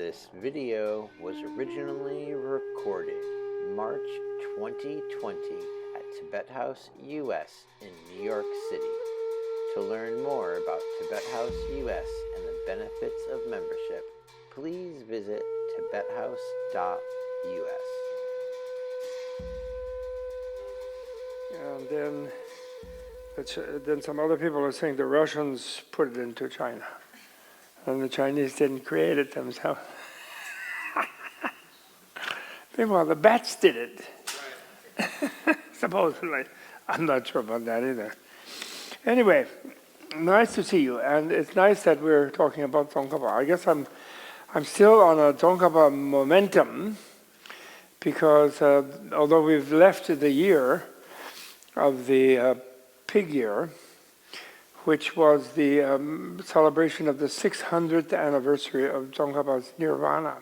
This video was originally recorded March 2020 at Tibet House US in New York City. To learn more about Tibet House US and the benefits of membership, please visit tibethouse.us. And then some other people are saying the Russians put it into China, and the Chinese didn't create it themselves. Meanwhile, the bats did it. Right. Supposedly. I'm not sure about that either. Anyway, nice to see you, and it's nice that we're talking about Tsongkhapa. I guess I'm still on a Tsongkhapa momentum, because although we've left the year of the pig year, which was the celebration of the 600th anniversary of Tsongkhapa's nirvana.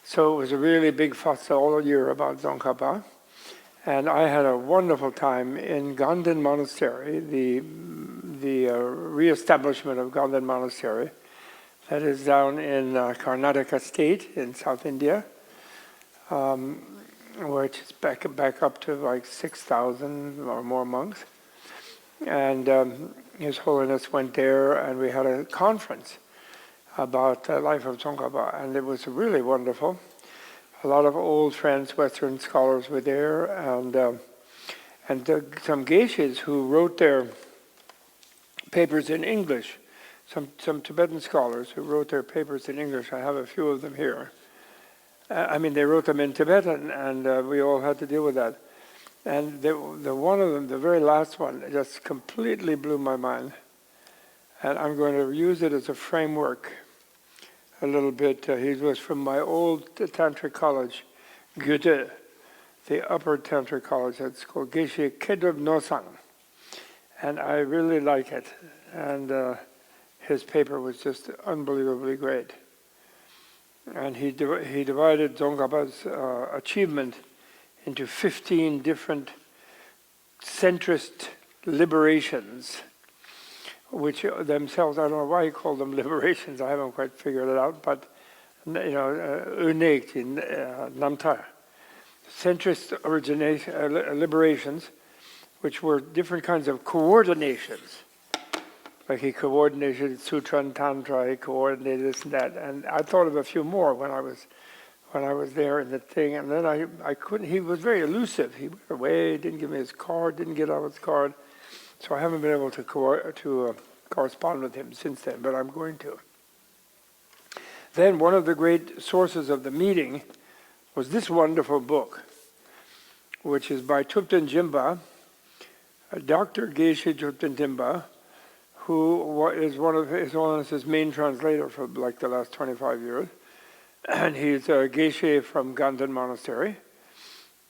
So it was a really big fuss all year about Tsongkhapa. And I had a wonderful time in Ganden Monastery, the re-establishment of Ganden Monastery, that is down in Karnataka state in South India, which is back up to like 6,000 or more monks. And His Holiness went there, and we had a conference about the life of Tsongkhapa, and it was really wonderful. A lot of old friends, Western scholars were there, and some geishas who wrote their papers in English, some Tibetan scholars who wrote their papers in English. I have a few of them here. They wrote them in Tibetan, and we all had to deal with that. And the one of them, the very last one, just completely blew my mind. And I'm going to use it as a framework a little bit. He was from my old Tantric college, Goethe, the upper Tantric college. It's called Geshe Kedrub Nosang. And I really like it. And his paper was just unbelievably great. And he divided Tsongkhapa's achievement into 15 different centrist liberations, which themselves, I don't know why he called them liberations, I haven't quite figured it out, but, unique in Namta. Centrist liberations, which were different kinds of coordinations. Like he coordinated Sutra and Tantra, he coordinated this and that, and I thought of a few more when I was there in the thing, and then I couldn't. He was very elusive. He went away, didn't give me his card, didn't get out his card, so I haven't been able to correspond with him since then. But I'm going to. Then one of the great sources of the meeting was this wonderful book, which is by Thupten Jimba, Dr. Geshe Thupten Jimba, who is one of His Holiness's main translator for like the last 25 years. And he's a geisha from Ganden Monastery,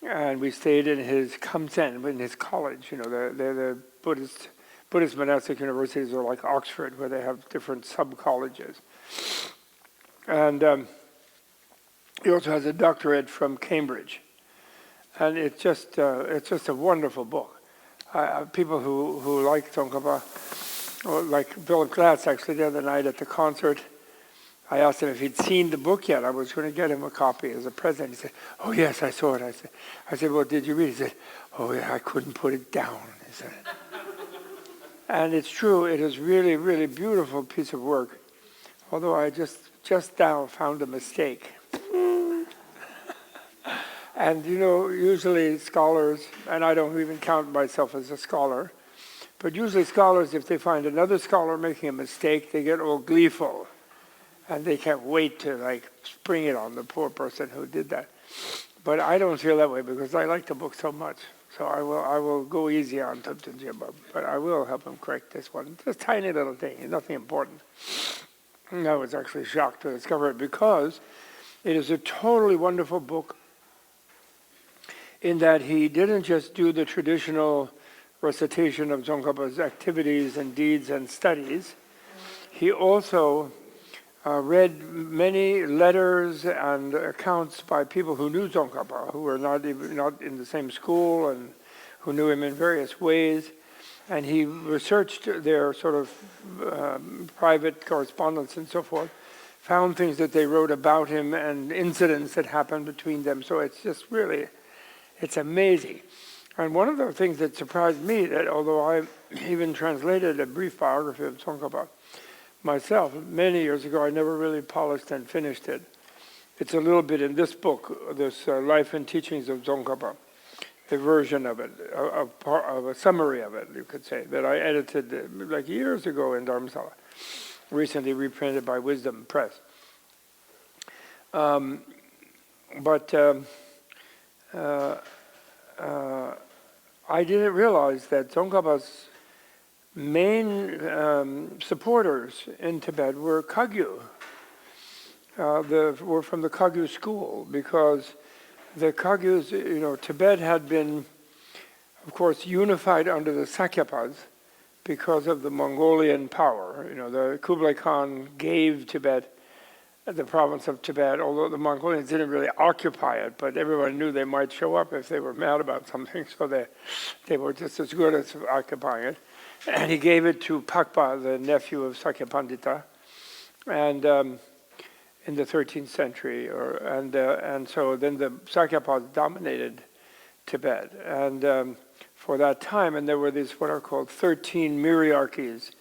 and we stayed in his Kamsen, in his college. The Buddhist monastic universities are like Oxford, where they have different sub-colleges. And he also has a doctorate from Cambridge, and it's just a wonderful book. People who like Tsongkhapa, like Philip Glass actually the other night at the concert. I asked him if he'd seen the book yet. I was going to get him a copy as a present. He said, "Oh yes, I saw it." I said, "Well, did you read it?" He said, "Oh yeah, I couldn't put it down." He said, and it's true. It is really, really beautiful piece of work. Although I just now found a mistake. And usually scholars, and I don't even count myself as a scholar, but usually scholars, if they find another scholar making a mistake, they get all gleeful. And they can't wait to spring it on the poor person who did that. But I don't feel that way because I like the book so much. So I will go easy on Thupten Jimba, but I will help him correct this one. Just a tiny little thing, nothing important. And I was actually shocked to discover it because it is a totally wonderful book in that he didn't just do the traditional recitation of Tsongkhapa's activities and deeds and studies. He also read many letters and accounts by people who knew Tsongkhapa, who were not in the same school and who knew him in various ways. And he researched their sort of private correspondence and so forth, found things that they wrote about him and incidents that happened between them. So it's just really, it's amazing. And one of the things that surprised me, that although I even translated a brief biography of Tsongkhapa myself many years ago, I never really polished and finished it. It's a little bit in this book, this Life and Teachings of Tsongkhapa, a version of it, of a summary of it, you could say, that I edited like years ago in Dharamsala, recently reprinted by Wisdom Press. I didn't realize that Tsongkhapa's main supporters in Tibet were Kagyu. Were from the Kagyu school, because the Kagyus, Tibet had been, of course, unified under the Tsongkhapas because of the Mongolian power. The Kublai Khan gave Tibet, the province of Tibet, although the Mongolians didn't really occupy it, but everyone knew they might show up if they were mad about something, so they were just as good as occupying it. And he gave it to Khapa, the nephew of Sakya Pandita, and in the 13th century, and so then the Tsongkhapas dominated Tibet, and for that time, and there were these what are called 13 myriarchies.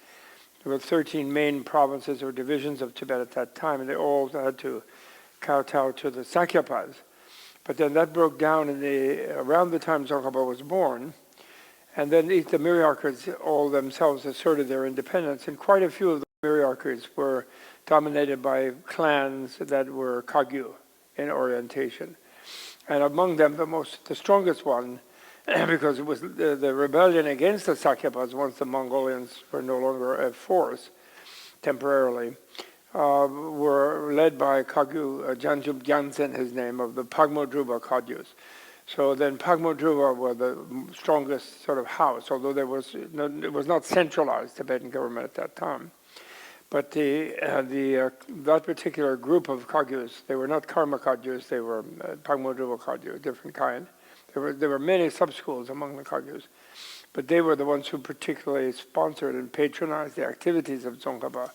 There were 13 main provinces or divisions of Tibet at that time, and they all had to kowtow to the Tsongkhapas. But then that broke down around the time Tsongkhapa was born, and then the myriarchies all themselves asserted their independence, and quite a few of the myriarchies were dominated by clans that were Kagyu in orientation. And among them, the strongest one, because it was the rebellion against the Tsongkhapas once the Mongolians were no longer a force, temporarily, were led by Kagyu, Janjub Gyaltsen, his name, of the Pagmo-Druba Kagyus. So then Pagmo-Druba were the strongest sort of house, although it was not centralized Tibetan government at that time. But that particular group of Kagyus, they were not Karma Kagyus, they were Pagmo-Druba Kagyu, a different kind. There were many sub-schools among the Kagyus, but they were the ones who particularly sponsored and patronized the activities of Tsongkhapa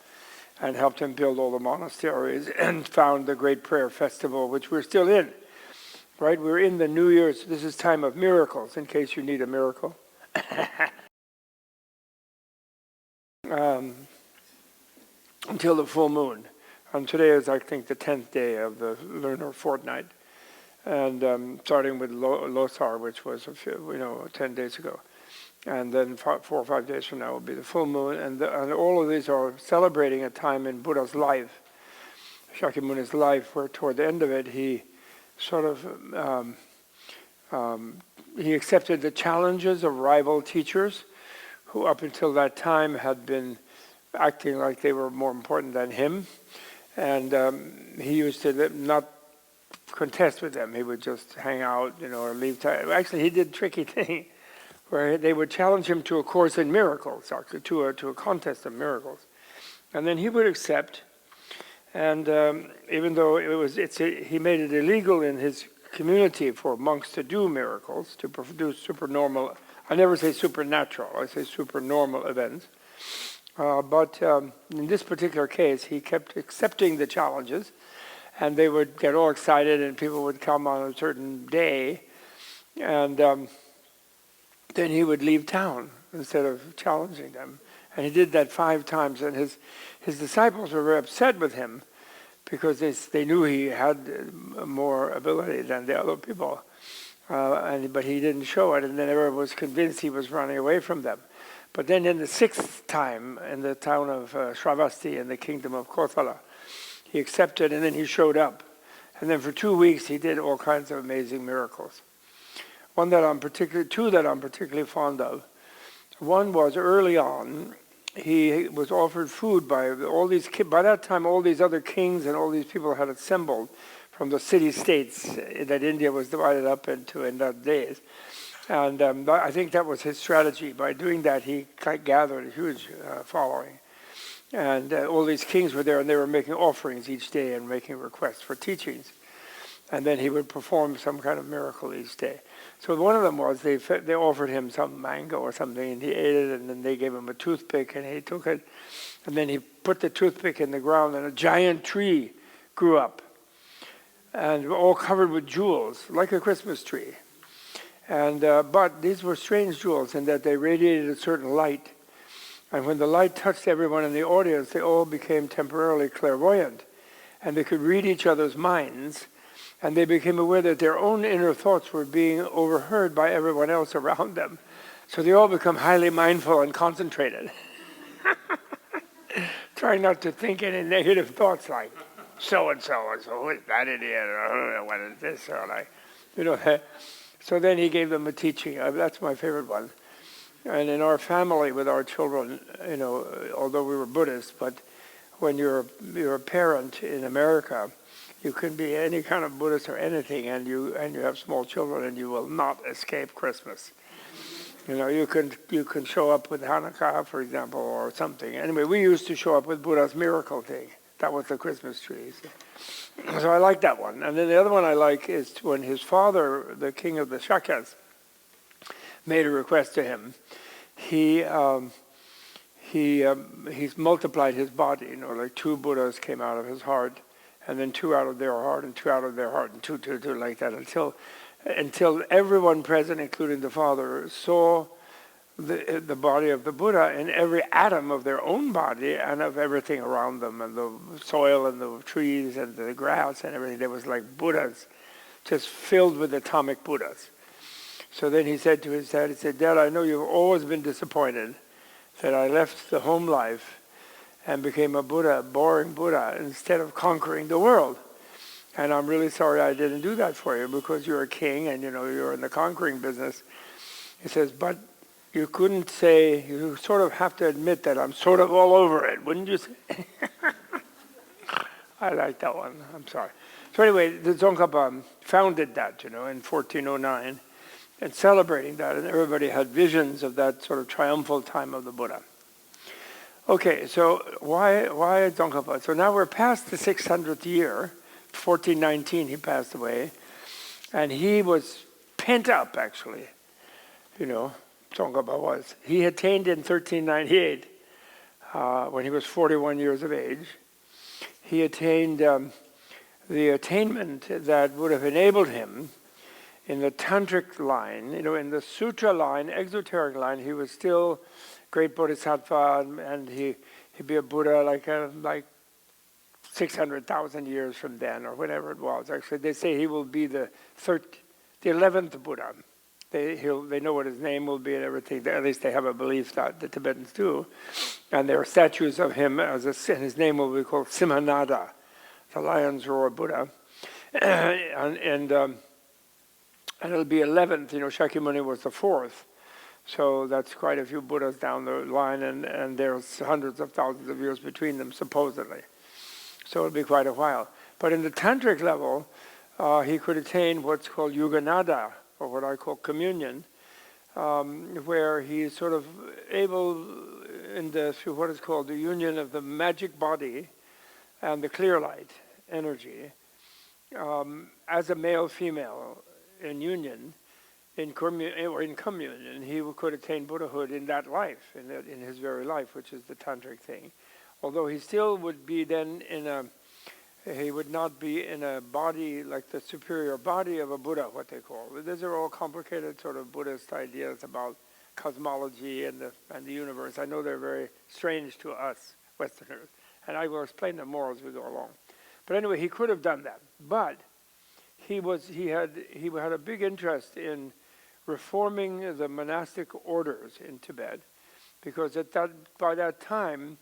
and helped him build all the monasteries and found the great prayer festival, which we're still in, right? We're in the New Year's, this is time of miracles, in case you need a miracle. Until the full moon. And today is, I think, the 10th day of the lunar fortnight. And starting with Losar, which was 10 days ago. And then 4 or 5 days from now will be the full moon. And all of these are celebrating a time in Buddha's life, Shakyamuni's life, where toward the end of it, he sort of, he accepted the challenges of rival teachers who up until that time had been acting like they were more important than him. And he used to not contest with them. He would just hang out, or leave time. Actually, he did a tricky thing where they would challenge him to a course in miracles, actually, to a contest of miracles. And then he would accept. And even though he made it illegal in his community for monks to do miracles, to produce supernormal, I never say supernatural, I say supernormal events. But in this particular case, he kept accepting the challenges, and they would get all excited, and people would come on a certain day, and then he would leave town instead of challenging them. And he did that 5 times, and his disciples were very upset with him because they knew he had more ability than the other people, but he didn't show it, and then everyone was convinced he was running away from them. But then in the 6th time, in the town of Shravasti in the kingdom of Kothala, he accepted, and then he showed up. And then for 2 weeks, he did all kinds of amazing miracles. Two that I'm particularly fond of. One was early on, he was offered food by all these kids. By that time, all these other kings and all these people had assembled from the city-states that India was divided up into in those days. And I think that was his strategy. By doing that, he gathered a huge following. And all these kings were there, and they were making offerings each day and making requests for teachings. And then he would perform some kind of miracle each day. So one of them was they offered him some mango or something, and he ate it, and then they gave him a toothpick, and he took it, and then he put the toothpick in the ground, and a giant tree grew up, and all covered with jewels, like a Christmas tree. And but these were strange jewels in that they radiated a certain light, and when the light touched everyone in the audience, they all became temporarily clairvoyant, and they could read each other's minds. And they became aware that their own inner thoughts were being overheard by everyone else around them. So they all become highly mindful and concentrated. Trying not to think any negative thoughts like, so-and-so, and so who is that idiot, or what is this, or like, you know. So then he gave them a teaching. That's my favorite one. And in our family with our children, you know, although we were Buddhists, but when you're a parent in America, you can be any kind of Buddhist or anything, and you have small children, and you will not escape Christmas. You know, you can show up with Hanukkah, for example, or something. Anyway, we used to show up with Buddha's miracle thing. That was the Christmas tree. So I like that one. And then the other one I like is when his father, the king of the Shakyas, made a request to him. He's multiplied his body. You know, like 2 Buddhas came out of his heart, and then 2 out of their heart, and 2 out of their heart, and 2, like that, until everyone present, including the father, saw the body of the Buddha in every atom of their own body and of everything around them, and the soil and the trees and the grass and everything. There was like Buddhas, just filled with atomic Buddhas. So then he said to his dad, he said, "Dad, I know you've always been disappointed that I left the home life and became a Buddha, boring Buddha, instead of conquering the world. And I'm really sorry I didn't do that for you because you're a king and, you know, you're in the conquering business." He says, "But you couldn't say, you sort of have to admit that I'm sort of all over it, wouldn't you say?" I like that one, I'm sorry. So anyway, the Tsongkhapa founded that, you know, in 1409, and celebrating that, and everybody had visions of that sort of triumphal time of the Buddha. Okay, so why Tsongkhapa? So now we're past the 600th year. 1419 he passed away, and he was pent up, actually. You know, Tsongkhapa was. He attained in 1398 when he was 41 years of age. He attained the attainment that would have enabled him in the tantric line, you know, in the sutra line, exoteric line. He was still great bodhisattva, and he'd be a Buddha like 600,000 years from then, or whatever it was. Actually, they say he will be the 11th Buddha. They know what his name will be and everything. At least they have a belief that the Tibetans do. And there are statues of him, and his name will be called Simhanada, the lion's roar Buddha. And it'll be 11th. You know, Shakyamuni was the 4th. So that's quite a few Buddhas down the line, and there's hundreds of thousands of years between them, supposedly. So it'll be quite a while. But in the tantric level, he could attain what's called yuganada, or what I call communion, where he's sort of able, through what is called the union of the magic body and the clear light energy, as a male-female in union, in communion, he could attain Buddhahood in that life, in his very life, which is the tantric thing. Although he still would be then he would not be in a body like the superior body of a Buddha, what they call. These are all complicated sort of Buddhist ideas about cosmology and the universe. I know they're very strange to us Westerners, and I will explain them more as we go along. But anyway, he could have done that, but he had a big interest in reforming the monastic orders in Tibet, because by that time,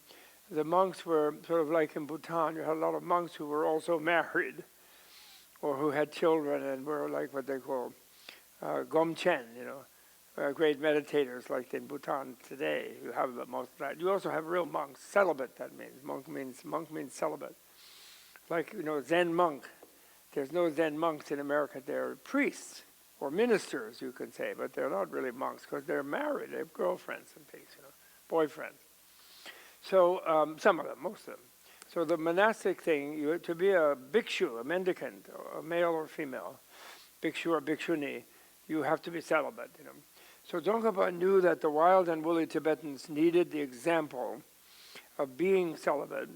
the monks were sort of like in Bhutan. You had a lot of monks who were also married, or who had children and were like what they call gomchen, you know, great meditators like in Bhutan today. You have most of that. You also have real monks, celibate. That means monk means celibate. Like, you know, Zen monk. There's no Zen monks in America. They're priests or ministers, you could say, but they're not really monks because they're married. They have girlfriends and things, you know, boyfriends. So some of them, most of them. So the monastic thing, to be a bhikshu, a mendicant, a male or female, bhikshu or bhikshuni, you have to be celibate. So Tsongkhapa knew that the wild and woolly Tibetans needed the example of being celibate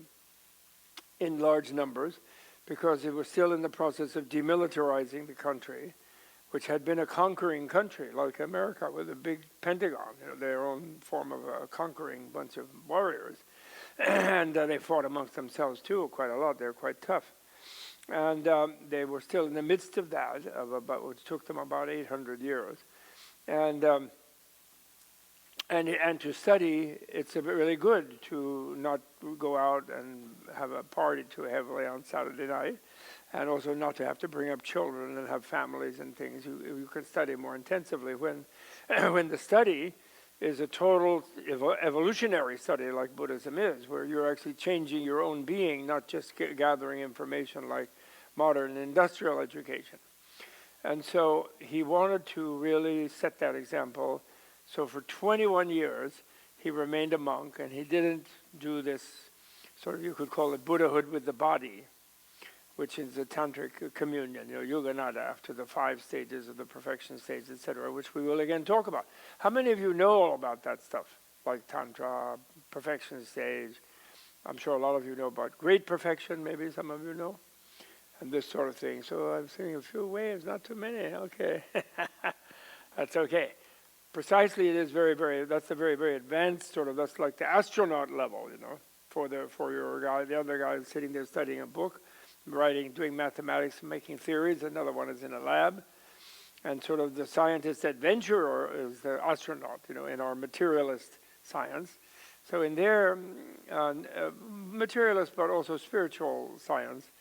in large numbers, because it was still in the process of demilitarizing the country, which had been a conquering country, like America with a big Pentagon, their own form of a conquering bunch of warriors. And they fought amongst themselves too quite a lot. They were quite tough. And they were still in the midst of that, which took them about 800 years. And to study, it's really good to not go out and have a party too heavily on Saturday night, and also not to have to bring up children and have families and things. You can study more intensively when the study is a total evolutionary study like Buddhism is, where you're actually changing your own being, not just gathering information like modern industrial education. And so he wanted to really set that example. So for 21 years, he remained a monk, and he didn't do this sort of, you could call it Buddhahood with the body, which is a tantric communion, yoganada, after the 5 stages of the perfection stage, etc., which we will again talk about. How many of you know all about that stuff, like tantra, perfection stage? I'm sure a lot of you know about great perfection, maybe some of you know, and this sort of thing. So I'm seeing a few waves, not too many. Okay, that's okay. Precisely, it is that's a very, very advanced sort of, that's like the astronaut level, for your guy. The other guy is sitting there studying a book, writing, doing mathematics, making theories. Another one is in a lab. And sort of the scientist adventurer is the astronaut, in our materialist science. So in their materialist but also spiritual science,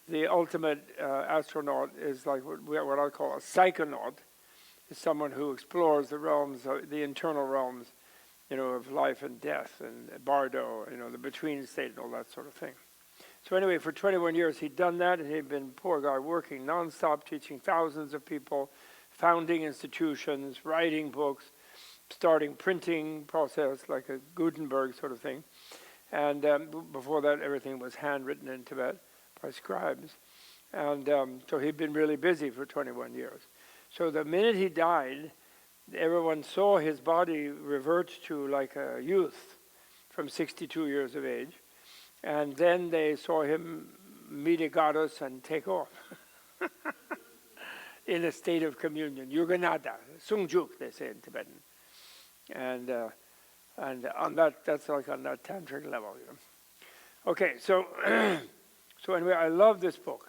the ultimate astronaut is like what I call a psychonaut, is someone who explores the realms, the internal realms, of life and death, and bardo, the between state and all that sort of thing. So anyway, for 21 years he'd done that, and he'd been, poor guy, working nonstop, teaching thousands of people, founding institutions, writing books, starting printing process like a Gutenberg sort of thing. And before that, everything was handwritten in Tibet by scribes. And so he'd been really busy for 21 years. So the minute he died, everyone saw his body revert to like a youth from 62 years of age. And then they saw him meet a goddess and take off in a state of communion. Yoganada, Sungjuk, they say in Tibetan. And on that, that's like on that tantric level. Okay, so so anyway, I love this book.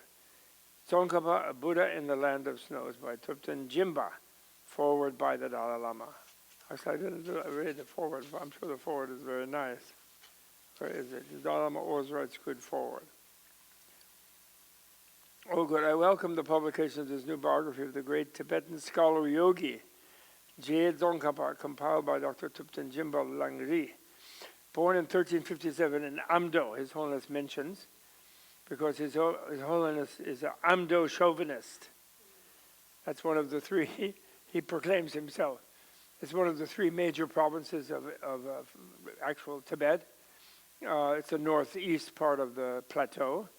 Tsongkhapa, a Buddha in the Land of Snows by Thupten Jimba, forward by the Dalai Lama. Actually, I didn't read the forward, but I'm sure the forward is very nice. Where is it? The Dalai Lama always writes good forward. Oh, good. I welcome the publication of this new biography of the great Tibetan scholar yogi, Je Tsongkhapa, compiled by Dr. Thupten Jimba Langri. Born in 1357 in Amdo, His Holiness mentions, because His Holiness is an Amdo chauvinist. That's one of the 3, he proclaims himself. It's one of the 3 major provinces of actual Tibet. It's the northeast part of the plateau,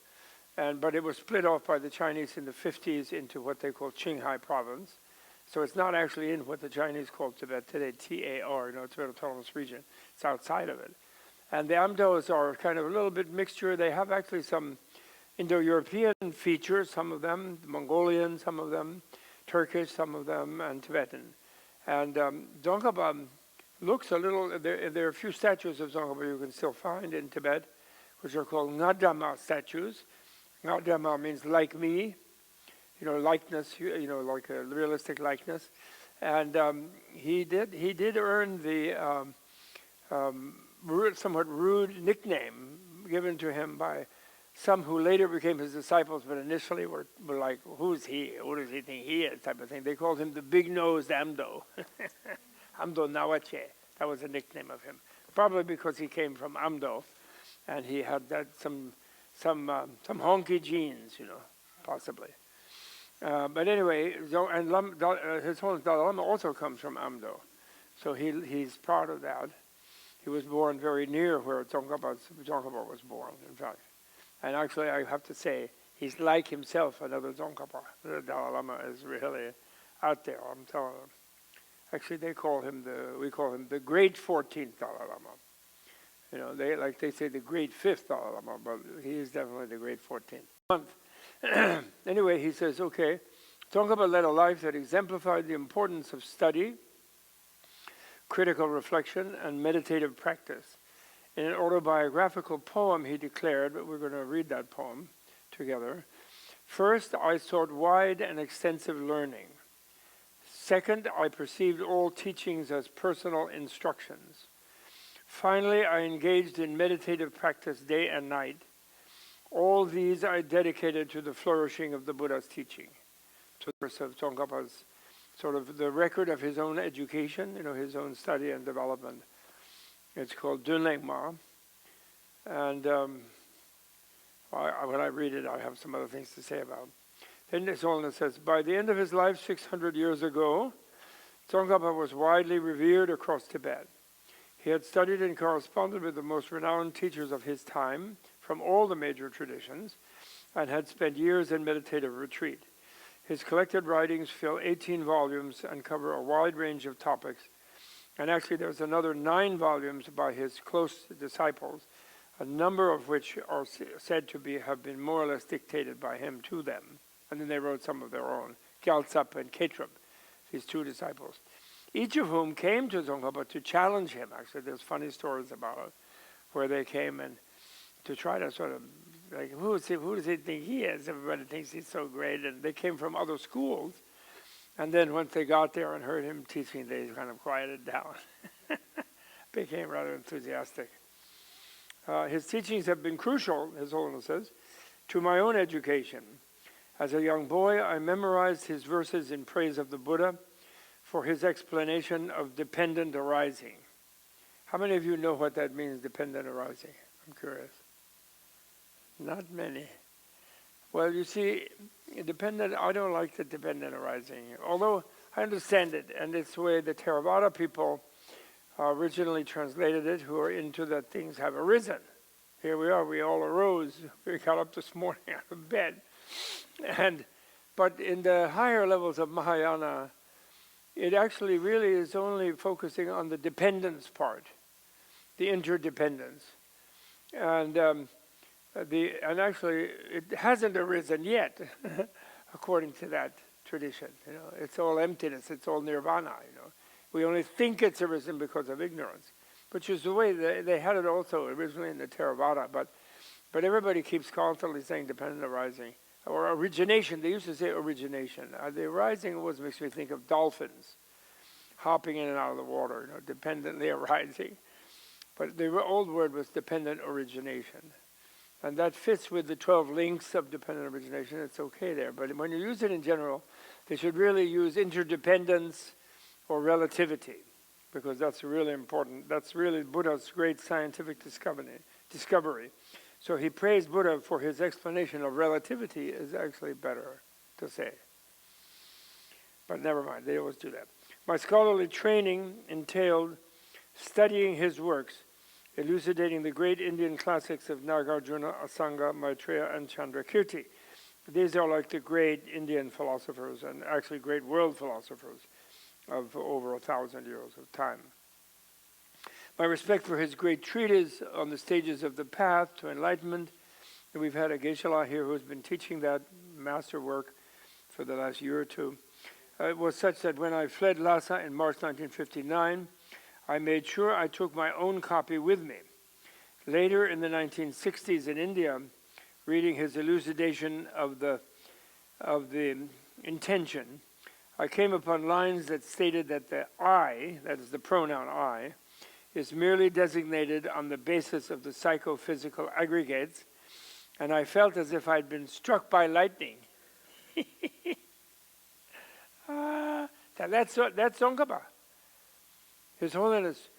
but it was split off by the Chinese in the 50s into what they call Qinghai province. So it's not actually in what the Chinese call Tibet today, TAR, Tibet Autonomous Region. It's outside of it. And the Amdos are kind of a little bit mixture. They have actually some Indo-European features, some of them, Mongolian, some of them, Turkish, some of them, and Tibetan. And Tsongkhapa looks a little, there are a few statues of Tsongkhapa you can still find in Tibet, which are called Ngadama statues. Ngadama means like me, likeness, like a realistic likeness. And he did earn the somewhat rude nickname given to him by some who later became his disciples, but initially were like, who's he? Who does he think he is? Type of thing. They called him the big-nosed Amdo. Amdo Nawache. That was a nickname of him. Probably because he came from Amdo, and he had some honky genes, possibly. But anyway, and His Holiness Dalai Lama also comes from Amdo, so he's proud of that. He was born very near where Tsongkhapa was born, in fact. And actually, I have to say, he's like himself, another Tsongkhapa. The Dalai Lama is really out there, I'm telling them. Actually, we call him the Great 14th Dalai Lama. You know, they say the Great 5th Dalai Lama, but he is definitely the Great 14th. Anyway, he says, okay, Tsongkhapa led a life that exemplified the importance of study, critical reflection, and meditative practice. In an autobiographical poem, he declared, but we're going to read that poem together. First, I sought wide and extensive learning. Second, I perceived all teachings as personal instructions. Finally, I engaged in meditative practice day and night. All these I dedicated to the flourishing of the Buddha's teaching. So the of Tsongkhapa's sort of the record of his own education, you know, his own study and development. It's called Dunlengma. And when I read it, I have some other things to say about it. Then His Holiness says, by the end of his life 600 years ago, Tsongkhapa was widely revered across Tibet. He had studied and corresponded with the most renowned teachers of his time from all the major traditions and had spent years in meditative retreat. His collected writings fill 18 volumes and cover a wide range of topics. And actually there's another 9 volumes by his close disciples, a number of which are said to have been more or less dictated by him to them. And then they wrote some of their own, Gyaltsap and Ketrup, his 2 disciples. Each of whom came to Tsongkhapa to challenge him. Actually, there's funny stories about it, where they came and to try to sort of, like, who does he think he is? Everybody thinks he's so great. And they came from other schools. And then once they got there and heard him teaching, they kind of quieted down. Became rather enthusiastic. His teachings have been crucial, His Holiness says, to my own education. As a young boy, I memorized his verses in praise of the Buddha for his explanation of dependent arising. How many of you know what that means, dependent arising? I'm curious. Not many. Well, you see, I don't like the dependent arising, although I understand it, and it's the way the Theravada people originally translated it, who are into that things have arisen. Here we are, we all arose, we got up this morning out of bed. But in the higher levels of Mahayana, it actually really is only focusing on the dependence part, the interdependence. And actually, it hasn't arisen yet, according to that tradition. You know, it's all emptiness, it's all nirvana. You know, we only think it's arisen because of ignorance, which is the way they had it also originally in the Theravada. But everybody keeps constantly saying dependent arising. Or origination, they used to say origination. The arising always makes me think of dolphins hopping in and out of the water, you know, dependently arising. But the old word was dependent origination. And that fits with the 12 links of dependent origination. It's okay there. But when you use it in general, they should really use interdependence or relativity, because that's really important. That's really Buddha's great scientific discovery. So he praised Buddha for his explanation of relativity is actually better to say. But never mind, they always do that. My scholarly training entailed studying his works, elucidating the great Indian classics of Nagarjuna, Asanga, Maitreya, and Chandrakirti. These are like the great Indian philosophers and actually great world philosophers of over 1,000 years of time. My respect for his great treatise on the stages of the path to enlightenment, and we've had a Geshe-la here who's been teaching that master work for the last year or two. It was such that when I fled Lhasa in March 1959, I made sure I took my own copy with me. Later in the 1960s in India, reading his elucidation of the intention, I came upon lines that stated that the I, that is the pronoun I, is merely designated on the basis of the psychophysical aggregates, and I felt as if I'd been struck by lightning. That's Tsongkhapa. His Holiness,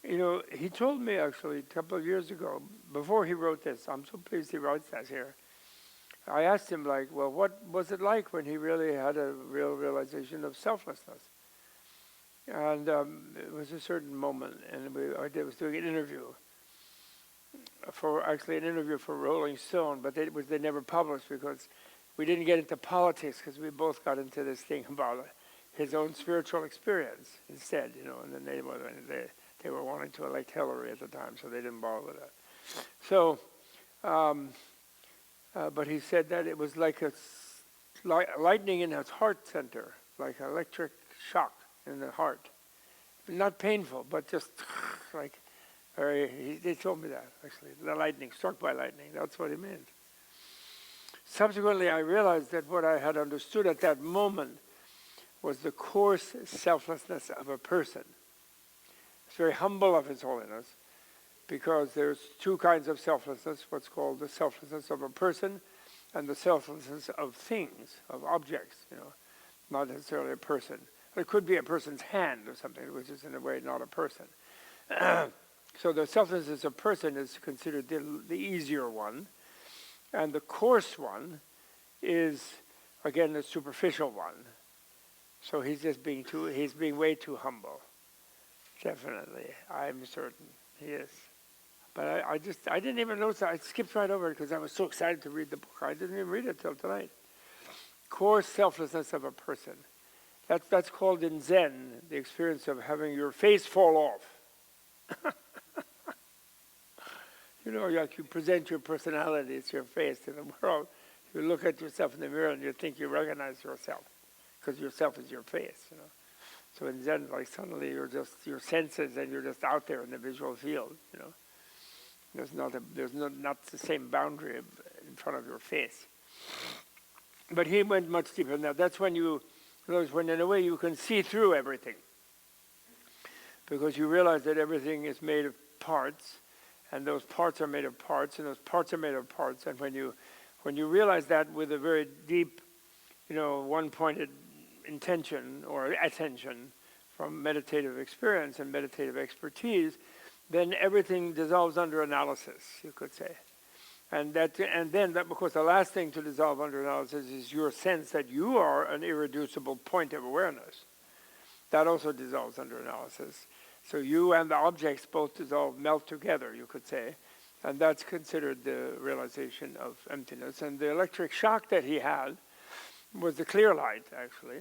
you know, he told me actually a couple of years ago, before he wrote this, I'm so pleased he writes that here. I asked him, like, well, what was it like when he really had a real realization of selflessness? And it was a certain moment, and I was doing an interview for Rolling Stone, but they never published because we didn't get into politics, because we both got into this thing about his own spiritual experience instead, and then they were wanting to elect Hillary at the time, so they didn't bother with that. So, but he said that it was like a lightning in his heart center, like an electric shock in the heart. Not painful, but just like they told me that, actually. The lightning, struck by lightning, that's what he meant. Subsequently, I realized that what I had understood at that moment was the coarse selflessness of a person. It's very humble of His Holiness, because there's two kinds of selflessness, what's called the selflessness of a person and the selflessness of things, of objects, not necessarily a person. It could be a person's hand or something, which is in a way not a person. So the selflessness of a person is considered the easier one, and the coarse one is, again, the superficial one. So he's just he's being way too humble. Definitely, I'm certain he is. But I didn't even notice that. I skipped right over it because I was so excited to read the book. I didn't even read it till tonight. Coarse selflessness of a person. That's called in Zen the experience of having your face fall off. Like you present your personality, it's your face to the world. You look at yourself in the mirror and you think you recognize yourself, because yourself is your face. So in Zen, like suddenly you're just your senses, and you're just out there in the visual field. There's not the same boundary in front of your face. But he went much deeper than that. That's when when in a way you can see through everything, because you realize that everything is made of parts, and those parts are made of parts, and those parts are made of parts. And when you realize that with a very deep, one-pointed intention or attention from meditative experience and meditative expertise, then everything dissolves under analysis, you could say. And then because the last thing to dissolve under analysis is your sense that you are an irreducible point of awareness. That also dissolves under analysis. So you and the objects both melt together, you could say. And that's considered the realization of emptiness. And the electric shock that he had was the clear light, actually.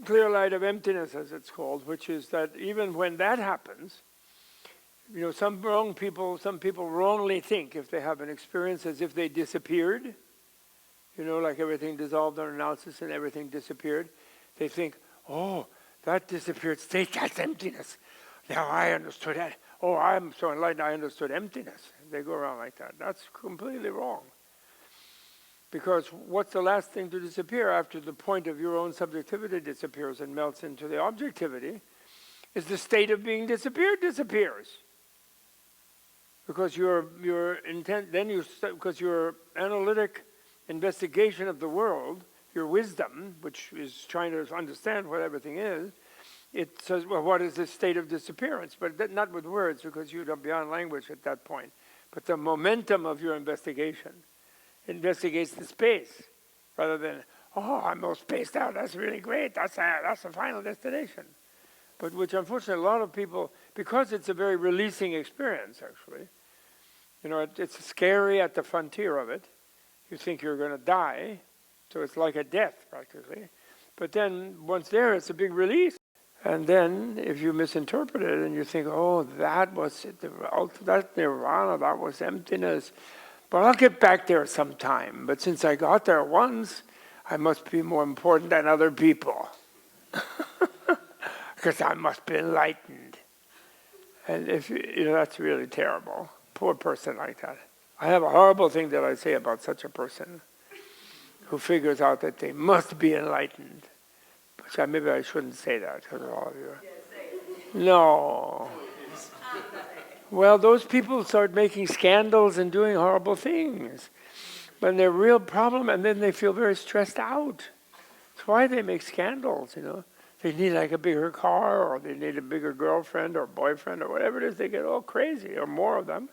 Clear light of emptiness, as it's called, which is that even when that happens, some people wrongly think, if they have an experience, as if they disappeared, like everything dissolved under analysis and everything disappeared. They think, oh, that disappeared state, that's emptiness. Now I understood that. Oh, I'm so enlightened, I understood emptiness. They go around like that. That's completely wrong. Because what's the last thing to disappear after the point of your own subjectivity disappears and melts into the objectivity, is the state of being disappears. Because your intent, because your analytic investigation of the world, your wisdom, which is trying to understand what everything is, it says, well, what is this state of disappearance? But not with words, because you're beyond language at that point. But the momentum of your investigation investigates the space, rather than, oh, I'm all spaced out, that's really great, that's the final destination. But which unfortunately a lot of people, because it's a very releasing experience actually, it's scary at the frontier of it. You think you're going to die, so it's like a death practically. But then once there, it's a big release. And then if you misinterpret it and you think, oh, that was it, that nirvana, that was emptiness, but I'll get back there sometime. But since I got there once, I must be more important than other people. Because I must be enlightened. And if that's really terrible. Poor person like that. I have a horrible thing that I say about such a person who figures out that they must be enlightened. Which maybe I shouldn't say that because of all of you. No. Well, those people start making scandals and doing horrible things. But they're a real problem, and then they feel very stressed out. That's why they make scandals, They need like a bigger car, or they need a bigger girlfriend or boyfriend or whatever it is. They get all crazy, or more of them.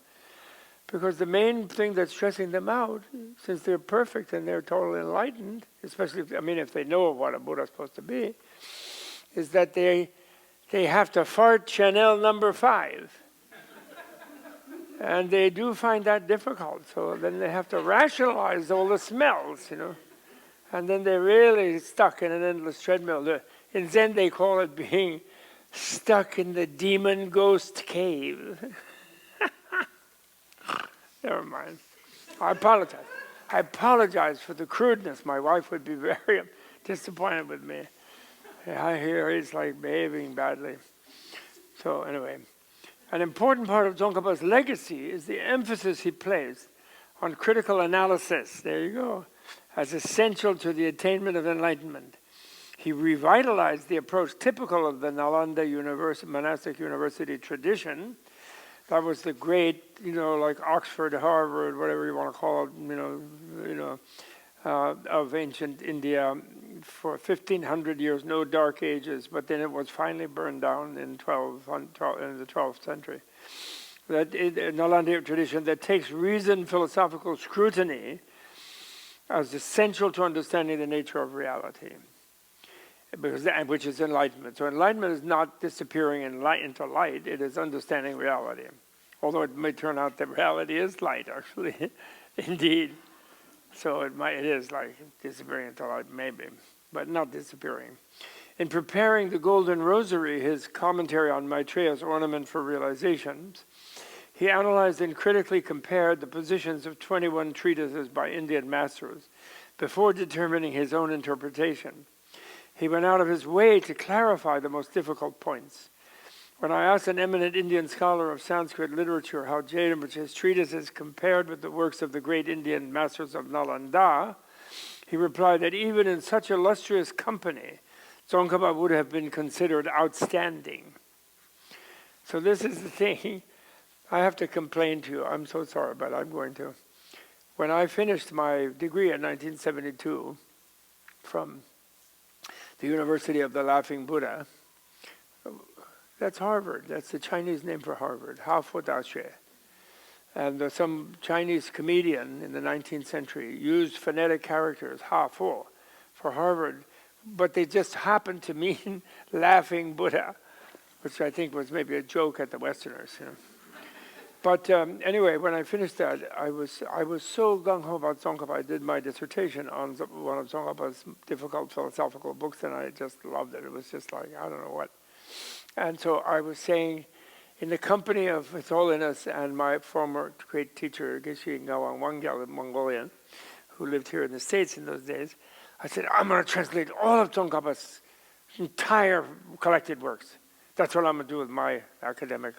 Because the main thing that's stressing them out, since they're perfect and they're totally enlightened, especially if they know what a Buddha is supposed to be, is that they have to fart Chanel number 5. And they do find that difficult. So then they have to rationalize all the smells, And then they're really stuck in an endless treadmill. In Zen, they call it being stuck in the demon ghost cave. Never mind. I apologize. I apologize for the crudeness. My wife would be very disappointed with me. I hear he's like behaving badly. So anyway, an important part of Tsongkhapa's legacy is the emphasis he placed on critical analysis. There you go. As essential to the attainment of enlightenment. He revitalized the approach typical of the Nalanda monastic university tradition. That was the great, like Oxford, Harvard, whatever you want to call it, of ancient India for 1,500 years, no dark ages, but then it was finally burned down in the 12th century. That Nalanda tradition that takes reasoned philosophical scrutiny as essential to understanding the nature of reality, which is enlightenment. So enlightenment is not disappearing into light, it is understanding reality. Although it may turn out that reality is light, actually, indeed. So it is like disappearing into light, maybe, but not disappearing. In preparing the Golden Rosary, his commentary on Maitreya's Ornament for Realizations, he analyzed and critically compared the positions of 21 treatises by Indian masters before determining his own interpretation. He went out of his way to clarify the most difficult points. When I asked an eminent Indian scholar of Sanskrit literature how Jayamricha's treatises compared with the works of the great Indian masters of Nalanda, he replied that even in such illustrious company, Tsongkhapa would have been considered outstanding. So this is the thing. I have to complain to you. I'm so sorry, but I'm going to. When I finished my degree in 1972 from the University of the Laughing Buddha, that's Harvard. That's the Chinese name for Harvard, Hafo Daxue. And some Chinese comedian in the 19th century used phonetic characters, Hafo, for Harvard, but they just happened to mean Laughing Buddha, which I think was maybe a joke at the Westerners. But anyway, when I finished that, I was so gung-ho about Tsongkhapa. I did my dissertation on one of Tsongkhapa's difficult philosophical books, and I just loved it. It was just like, I don't know what. And so I was saying, in the company of His Holiness and my former great teacher, Geshe Ngawang Wangyal, a Mongolian, who lived here in the States in those days, I said, I'm going to translate all of Tsongkhapa's entire collected works. That's what I'm going to do with my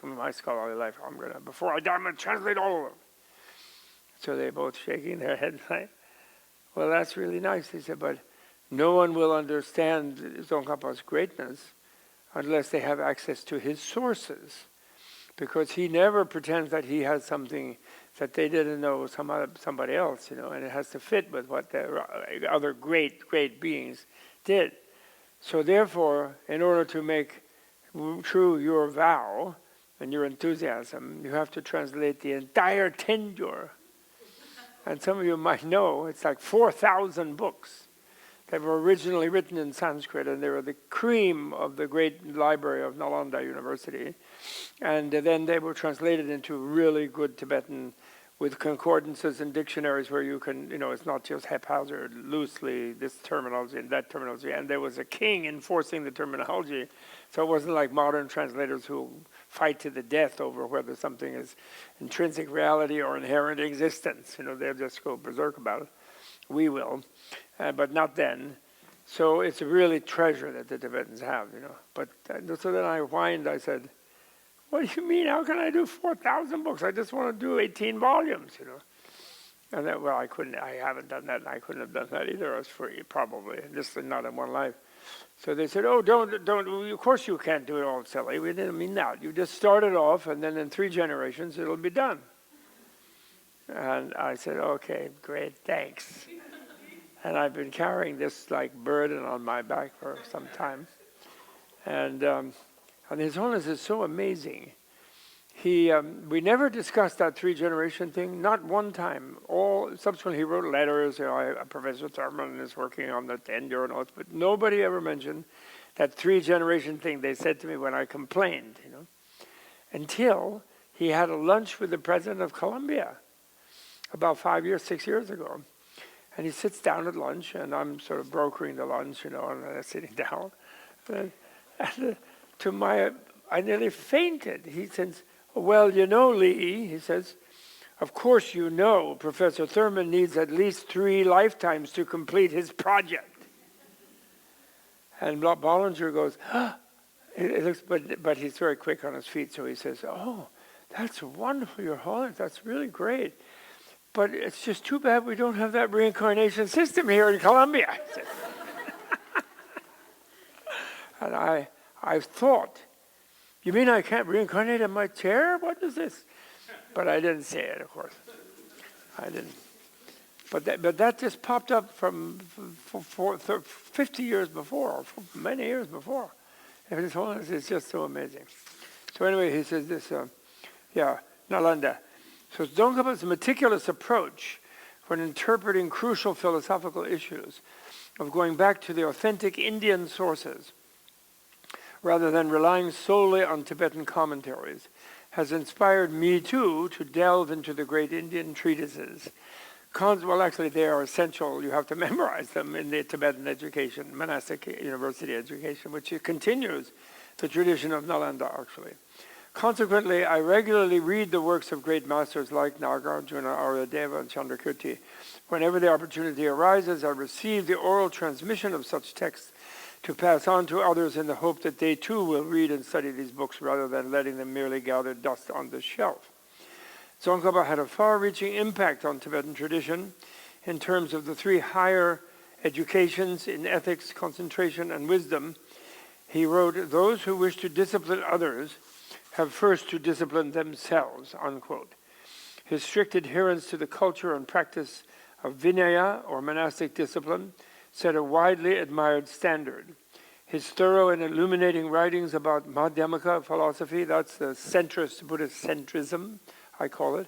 my scholarly life. Before I die, I'm going to translate all of them. So they both shaking their heads like, well, that's really nice. He said, but no one will understand Tsongkhapa's greatness unless they have access to his sources. Because he never pretends that he has something that they didn't know somebody else, and it has to fit with what the other great beings did. So therefore, in order to make true your vow and your enthusiasm, you have to translate the entire tenure. And some of you might know it's like 4,000 books that were originally written in Sanskrit, and they were the cream of the great library of Nalanda University. And then they were translated into really good Tibetan with concordances and dictionaries where you can, it's not just haphazard, loosely, this terminology and that terminology. And there was a king enforcing the terminology. So it wasn't like modern translators who fight to the death over whether something is intrinsic reality or inherent existence. They'll just go berserk about it. We will, but not then. So it's a really treasure that the Tibetans have, But so then I whined, I said, what do you mean? How can I do 4,000 books? I just want to do 18 volumes, And then, well, I haven't done that, and I couldn't have done that either. I was free, probably, just not in one life. So they said, oh, don't, of course you can't do it all silly. We didn't mean that. You just start it off, and then in 3 generations, it'll be done. And I said, okay, great, thanks. And I've been carrying this like burden on my back for some time. And His Holiness is so amazing. We never discussed that 3-generation thing, not one time. Subsequently, he wrote letters. Professor Thurman is working on the tenure notes, but nobody ever mentioned that 3-generation thing they said to me when I complained, until he had a lunch with the president of Colombia about 6 years ago. And he sits down at lunch, and I'm sort of brokering the lunch, and I'm sitting down. And I nearly fainted. He says, well, Lee, he says, of course you know Professor Thurman needs at least 3 lifetimes to complete his project. And Bollinger goes, it looks, but he's very quick on his feet, so he says, oh, that's wonderful, Your Holiness, that's really great. But it's just too bad we don't have that reincarnation system here in Colombia. And I thought, you mean I can't reincarnate in my chair? What is this? But I didn't say it, of course. I didn't. But that just popped up from 50 years before, many years before. And His Holiness is just so amazing. So anyway, he says this, Nalanda. So Tsongkhapa's meticulous approach when interpreting crucial philosophical issues of going back to the authentic Indian sources rather than relying solely on Tibetan commentaries has inspired me too to delve into the great Indian treatises. Well, actually, they are essential. You have to memorize them in the Tibetan education, monastic university education, which continues the tradition of Nalanda, actually. Consequently, I regularly read the works of great masters like Nagarjuna, Aryadeva, and Chandrakirti. Whenever the opportunity arises, I receive the oral transmission of such texts to pass on to others in the hope that they too will read and study these books rather than letting them merely gather dust on the shelf. Tsongkhapa had a far-reaching impact on Tibetan tradition in terms of the 3 higher educations in ethics, concentration, and wisdom. He wrote, those who wish to discipline others have first to discipline themselves, unquote. His strict adherence to the culture and practice of Vinaya, or monastic discipline, set a widely admired standard. His thorough and illuminating writings about Madhyamaka philosophy, that's the centrist Buddhist centrism, I call it,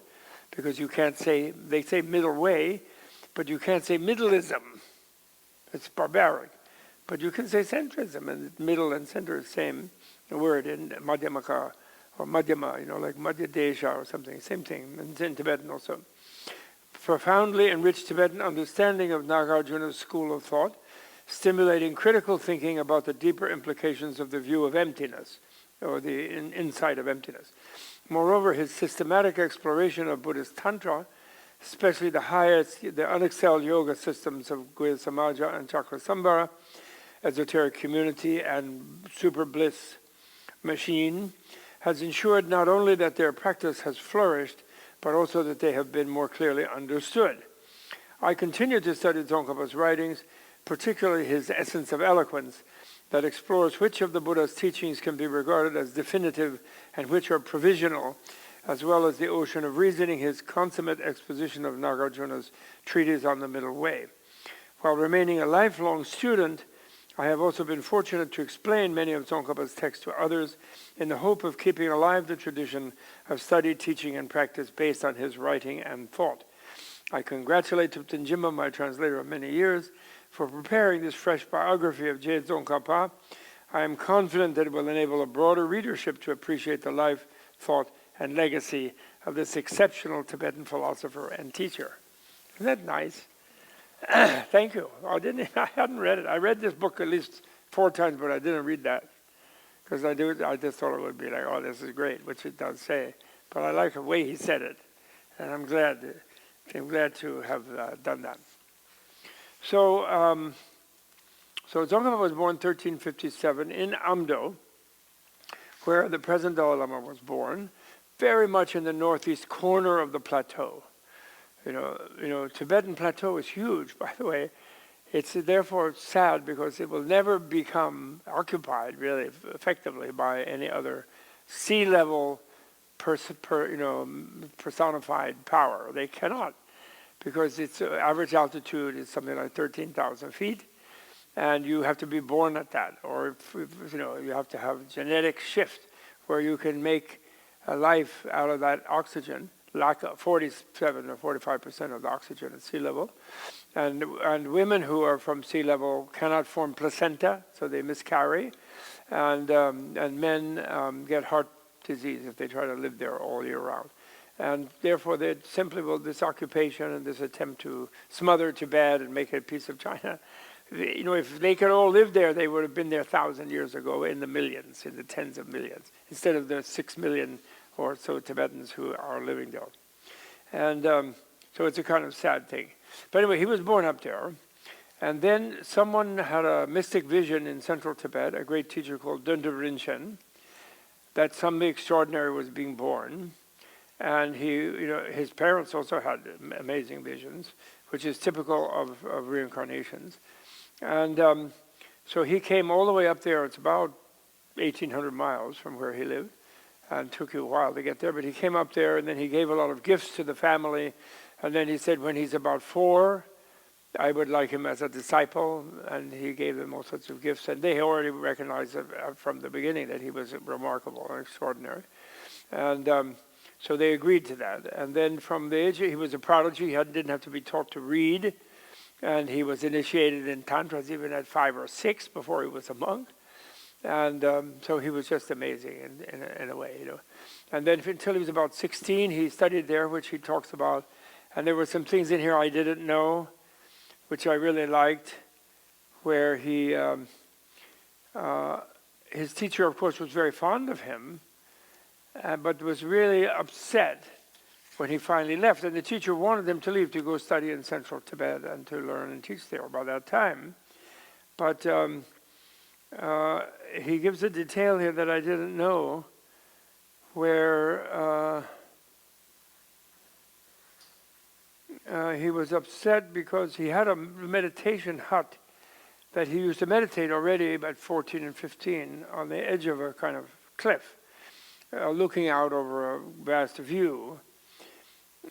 because you can't say, they say middle way, but you can't say middleism. It's barbaric. But you can say centrism, and middle and center is the same word in Madhyamaka, or Madhyama, like Madhya Desha or something, same thing, and in Tibetan also. Profoundly enriched Tibetan understanding of Nagarjuna's school of thought, stimulating critical thinking about the deeper implications of the view of emptiness, or the insight of emptiness. Moreover, his systematic exploration of Buddhist Tantra, especially the unexcelled yoga systems of Guhya Samaja and Chakrasambhara, esoteric community, and super bliss machine, has ensured not only that their practice has flourished, but also that they have been more clearly understood. I continue to study Tsongkhapa's writings, particularly his Essence of Eloquence, that explores which of the Buddha's teachings can be regarded as definitive and which are provisional, as well as the Ocean of Reasoning, his consummate exposition of Nagarjuna's treatise on the Middle Way. While remaining a lifelong student, I have also been fortunate to explain many of Tsongkhapa's texts to others in the hope of keeping alive the tradition of study, teaching, and practice based on his writing and thought. I congratulate Thupten Jinpa, my translator of many years, for preparing this fresh biography of Je Tsongkhapa. I am confident that it will enable a broader readership to appreciate the life, thought, and legacy of this exceptional Tibetan philosopher and teacher. Isn't that nice? Thank you. I hadn't read it. I read this book at least 4 times, but I didn't read that. Because I just thought it would be like, oh, this is great, which it does say. But I like the way he said it. And I'm glad to have done that. So Tsongkhapa was born 1357 in Amdo, where the present Dalai Lama was born, very much in the northeast corner of the plateau. Tibetan plateau is huge, by the way. It's therefore sad because it will never become occupied really effectively by any other sea level personified power. They cannot, because its average altitude is something like 13,000 feet, and you have to be born at that, or you have to have genetic shift where you can make a life out of that oxygen, like 47 or 45% of the oxygen at sea level, and women who are from sea level cannot form placenta, so they miscarry, and men get heart disease if they try to live there all year round. And therefore, they simply will this occupation and this attempt to smother Tibet and make it a piece of China. You know, if they could all live there, they would have been there 1,000 years ago in the millions, in the tens of millions, instead of the 6 million or so Tibetans who are living there. And so it's a kind of sad thing. But anyway, he was born up there. And then someone had a mystic vision in central Tibet, a great teacher called Dunda Rinchen, that something extraordinary was being born. And he, you know, his parents also had amazing visions, which is typical of reincarnations. And so he came all the way up there. It's about 1,800 miles from where he lived, and took you a while to get there. But he came up there, and then he gave a lot of gifts to the family. And then he said, when he's about 4, I would like him as a disciple. And he gave them all sorts of gifts. And they already recognized from the beginning that he was remarkable and extraordinary. And so they agreed to that. And then from the age, he was a prodigy. He didn't have to be taught to read. And he was initiated in tantras even at 5 or 6 before he was a monk. And so he was just amazing in a way, you know. And then until he was about 16, he studied there, which he talks about. And there were some things in here I didn't know, which I really liked, where he, his teacher, of course, was very fond of him, but was really upset when he finally left. And the teacher wanted him to leave to go study in central Tibet and to learn and teach there by that time. But he gives a detail here that I didn't know, where he was upset because he had a meditation hut that he used to meditate already about 14 and 15 on the edge of a kind of cliff, looking out over a vast view.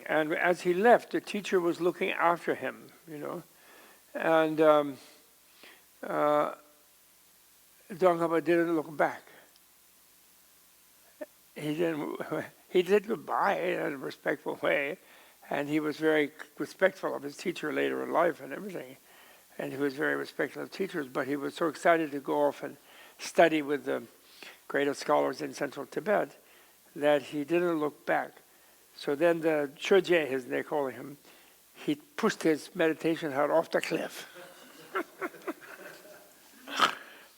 And as he left, the teacher was looking after him, you know. And Tsongkhapa didn't look back. He did goodbye in a respectful way, and he was very respectful of his teacher later in life and everything. And he was very respectful of teachers, but he was so excited to go off and study with the greatest scholars in central Tibet that he didn't look back. So then the Chöje, as they call him, he pushed his meditation hut off the cliff.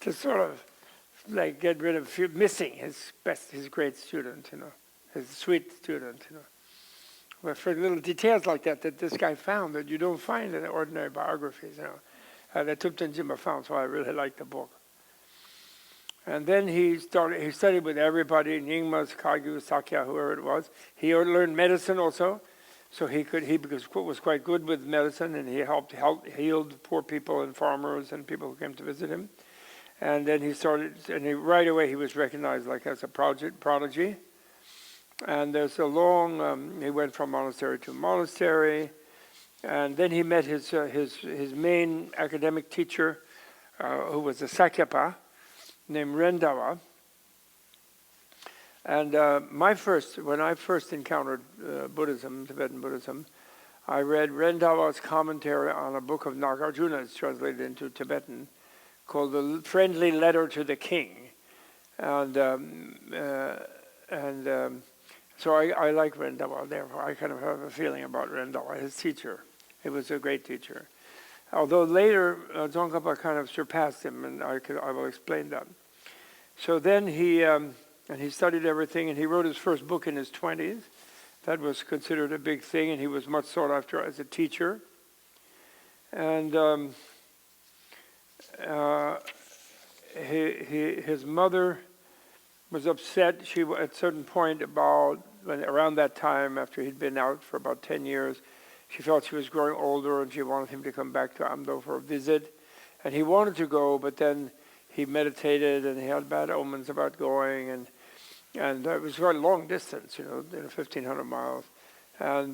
To sort of like get rid of missing his great student, you know, his sweet student, you know. But for little details like that this guy found that you don't find in ordinary biographies, you know, that Thupten Jinpa found, so I really liked the book. And then he studied with everybody, Nyingmas, Kagyu, Sakya, whoever it was. He learned medicine also, so he was quite good with medicine, and he healed poor people and farmers and people who came to visit him. And then right away he was recognized like as a prodigy. And there's a long, he went from monastery to monastery, and then he met his main academic teacher, who was a Tsongkhapa, named Rendawa. And when I first encountered Buddhism, Tibetan Buddhism, I read Rendawa's commentary on a book of Nagarjuna. It's translated into Tibetan, called The Friendly Letter to the King. And so I like Rendawa, therefore I kind of have a feeling about Rendawa, his teacher. He was a great teacher. Although later Tsongkhapa kind of surpassed him, and I will explain that. So then he studied everything, and he wrote his first book in his 20s. That was considered a big thing, and he was much sought after as a teacher. And his mother was upset. She, at a certain point around that time, after he'd been out for about 10 years, she felt she was growing older, and she wanted him to come back to Amdo for a visit. And he wanted to go, but then he meditated, and he had bad omens about going, and it was quite a long distance, you know, 1,500 miles. And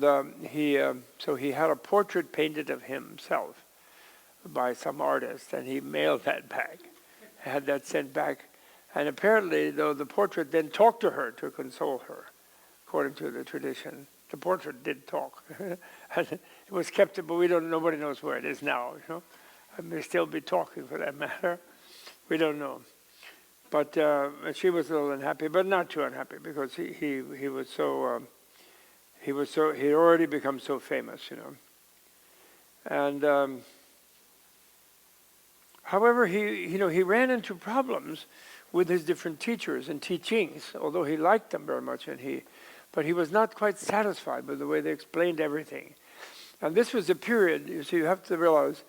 so he had a portrait painted of himself by some artist, and he mailed that back, had that sent back. And apparently, though, the portrait then talked to her to console her, according to the tradition. The portrait did talk. And it was kept, but nobody knows where it is now, you know. It may still be talking for that matter. We don't know. But she was a little unhappy, but not too unhappy, because he was so, He'd already become so famous, And however, he ran into problems with his different teachers and teachings, although he liked them very much, but he was not quite satisfied with the way they explained everything. And this was a period, you have to realize,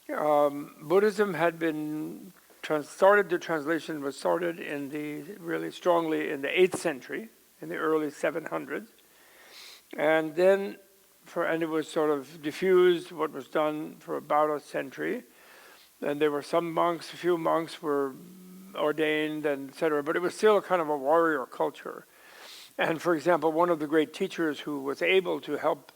Buddhism had been the translation was started really strongly in the 8th century, in the early 700s. And then, and it was sort of diffused, what was done for about a century. And there were some monks, a few monks were ordained, and etc. But it was still a kind of a warrior culture. And for example, one of the great teachers who was able to help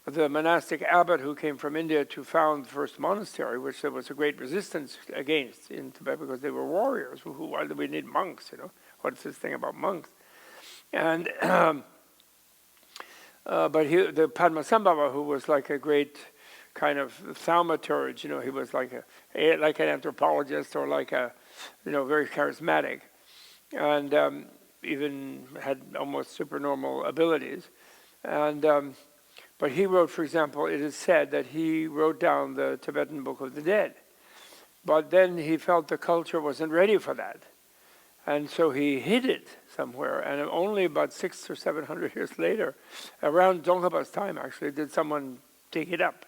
the monastic abbot who came from India to found the first monastery, which there was a great resistance against in Tibet because they were warriors. Why do we need monks? What's this thing about monks? And but the Padmasambhava, who was like a great kind of thaumaturge, he was like an anthropologist or like a, very charismatic, and even had almost supernormal abilities, and. But he wrote, for example, it is said that he wrote down the Tibetan Book of the Dead. But then he felt the culture wasn't ready for that. And so he hid it somewhere. And only about 600 or 700 years later, around Tsongkhapa's time actually, did someone dig it up,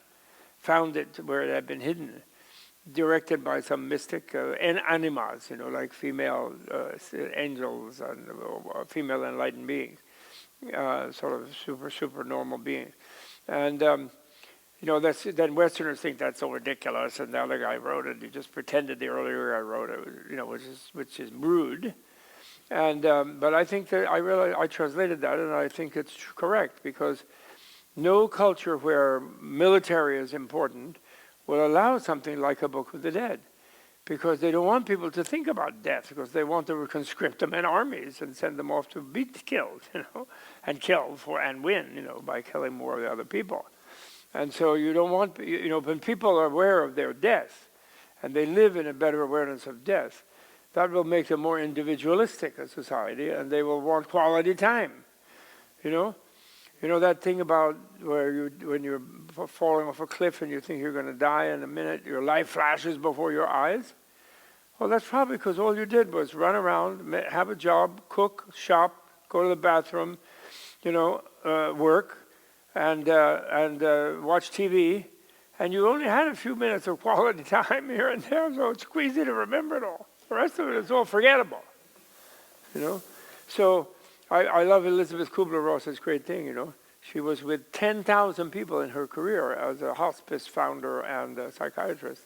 found it where it had been hidden, directed by some mystic animas, like female angels and female enlightened beings, sort of super normal beings. And, then Westerners think that's so ridiculous, and the other guy wrote it. He just pretended the earlier guy wrote it, which is rude. And but I think that I translated that, and I think it's correct, because no culture where military is important will allow something like a Book of the Dead, because they don't want people to think about death, because they want to conscript them in armies and send them off to be killed, and kill and win, by killing more of the other people. And so you don't want, when people are aware of their death, and they live in a better awareness of death, that will make them more individualistic as society, and they will want quality time, that thing about when you're falling off a cliff and you think you're going to die in a minute, your life flashes before your eyes? Well, that's probably because all you did was run around, have a job, cook, shop, go to the bathroom, work, and watch TV, and you only had a few minutes of quality time here and there, so it's easy to remember it all. The rest of it is all forgettable, So I love Elizabeth Kubler-Ross's great thing, She was with 10,000 people in her career as a hospice founder and a psychiatrist,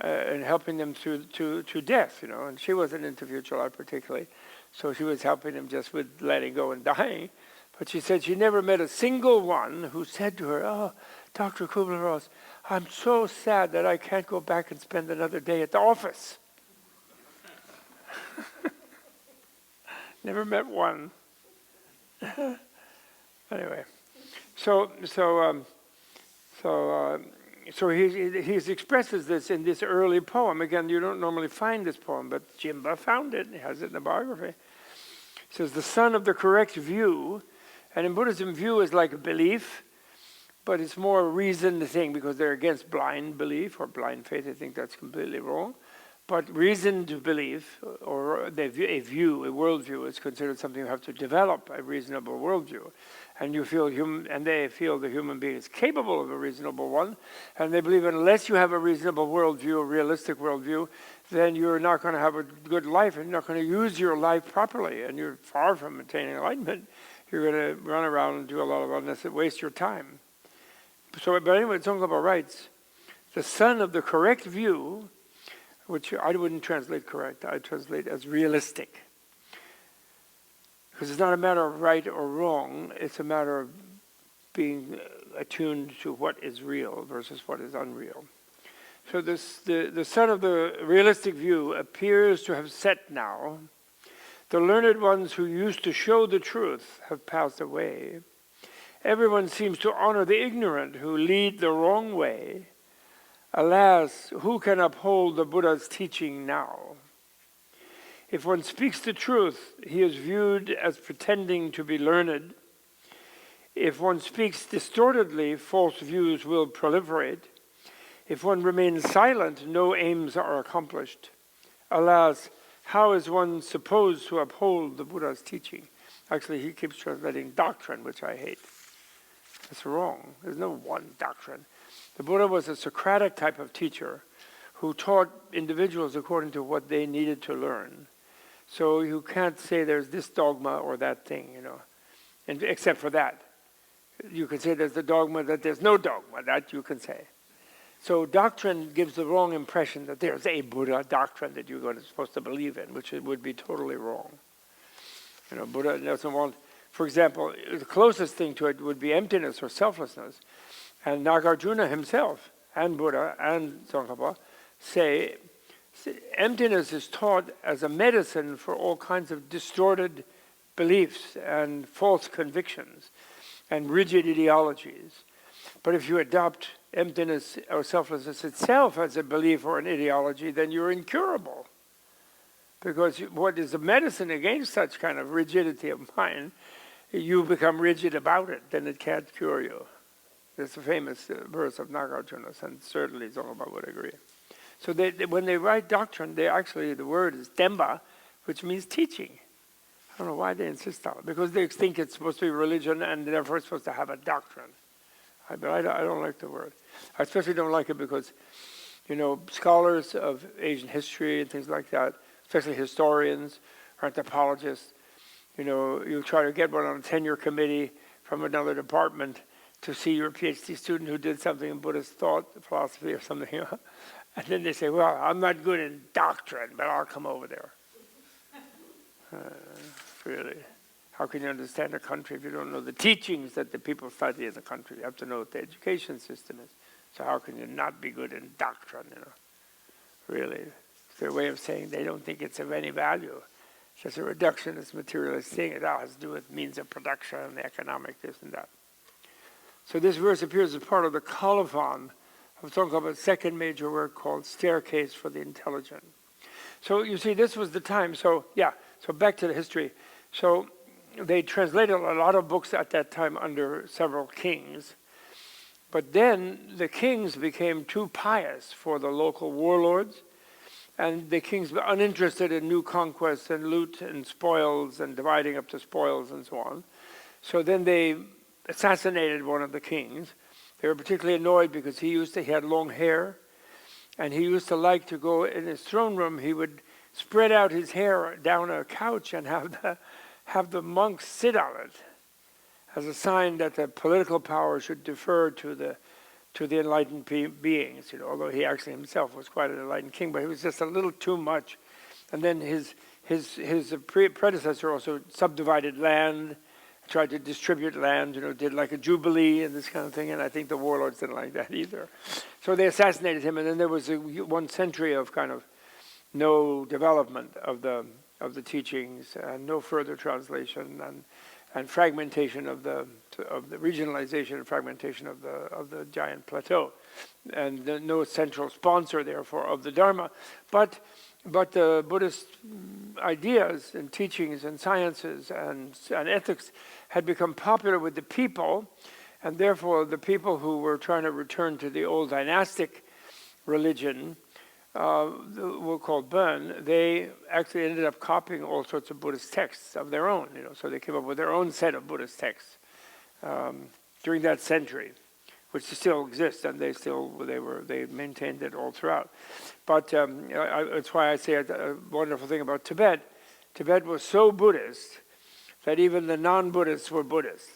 and helping them to death, And she wasn't into future life particularly, so she was helping them just with letting go and dying. But she said she never met a single one who said to her, "Oh, Dr. Kubler-Ross, I'm so sad that I can't go back and spend another day at the office." Never met one. Anyway, so he expresses this in this early poem. Again, you don't normally find this poem, but Jimba found it. He has it in the biography. It says, "The son of the correct view," and in Buddhism, view is like a belief, but it's more a reasoned thing because they're against blind belief or blind faith. I think that's completely wrong. But reasoned belief, or a worldview, is considered something you have to develop, a reasonable worldview. And they feel the human being is capable of a reasonable one, and they believe unless you have a reasonable worldview, a realistic worldview, then you're not going to have a good life, and you're not going to use your life properly, and you're far from attaining enlightenment. You're going to run around and do a lot of unnecessary, waste your time. But anyway, Tsongkhapa writes, "The son of the correct view," which I wouldn't translate correct, I translate as realistic. Because it's not a matter of right or wrong, it's a matter of being attuned to what is real versus what is unreal. So the son of the realistic view appears to have set now. The learned ones who used to show the truth have passed away. Everyone seems to honor the ignorant who lead the wrong way. Alas, who can uphold the Buddha's teaching now? If one speaks the truth, he is viewed as pretending to be learned. If one speaks distortedly, false views will proliferate. If one remains silent, no aims are accomplished. Alas, how is one supposed to uphold the Buddha's teaching? Actually, he keeps translating doctrine, which I hate. That's wrong. There's no one doctrine. The Buddha was a Socratic type of teacher who taught individuals according to what they needed to learn. So you can't say there's this dogma or that thing, and except for that. You can say there's the dogma that there's no dogma. That you can say. So doctrine gives the wrong impression that there's a Buddha doctrine that you're supposed to believe in, which it would be totally wrong. Buddha doesn't want, for example, the closest thing to it would be emptiness or selflessness. And Nagarjuna himself, and Buddha, and Tsongkhapa say emptiness is taught as a medicine for all kinds of distorted beliefs and false convictions and rigid ideologies. But if you adopt emptiness or selflessness itself as a belief or an ideology, then you're incurable. Because what is the medicine against such kind of rigidity of mind, you become rigid about it, then it can't cure you. That's a famous verse of Nagarjuna, and certainly Tsongkhapa would agree. So when they write doctrine, the word is Demba, which means teaching. I don't know why they insist on it, because they think it's supposed to be religion and therefore it's supposed to have a doctrine. But I don't like the word. I especially don't like it because, scholars of Asian history and things like that, especially historians or anthropologists, you try to get one on a tenure committee from another department to see your PhD student who did something in Buddhist thought, philosophy or something, and then they say, well, I'm not good in doctrine, but I'll come over there. Really. How can you understand a country if you don't know the teachings that the people study in the country? You have to know what the education system is. So how can you not be good in doctrine, Really. It's their way of saying they don't think it's of any value. It's just a reductionist, materialist thing. It all has to do with means of production, the economic, this and that. So this verse appears as part of the colophon of Tsongkhapa's second major work called Staircase for the Intelligent. So you see, this was the time. So back to the history. So they translated a lot of books at that time under several kings. But then the kings became too pious for the local warlords, and the kings were uninterested in new conquests and loot and spoils and dividing up the spoils and so on. So then they assassinated one of the kings. They were particularly annoyed because he had long hair, and he used to like to go in his throne room. He would spread out his hair down a couch and have the monks sit on it as a sign that the political power should defer to the enlightened beings. Although he actually himself was quite an enlightened king, but he was just a little too much. And then his predecessor also subdivided land, tried to distribute land, did like a jubilee and this kind of thing, and I think the warlords didn't like that either. So they assassinated him, and then there was 1 century of kind of no development of the teachings, and no further translation, and fragmentation of the regionalization and fragmentation of the giant plateau, and no central sponsor therefore of the Dharma, but the Buddhist ideas and teachings and sciences and ethics had become popular with the people, and therefore the people who were trying to return to the old dynastic religion, were called Bon, they actually ended up copying all sorts of Buddhist texts of their own. So they came up with their own set of Buddhist texts during that century, which still exists, and they maintained it all throughout. But that's why I say a wonderful thing about Tibet. Tibet was so Buddhist that even the non-Buddhists were Buddhist.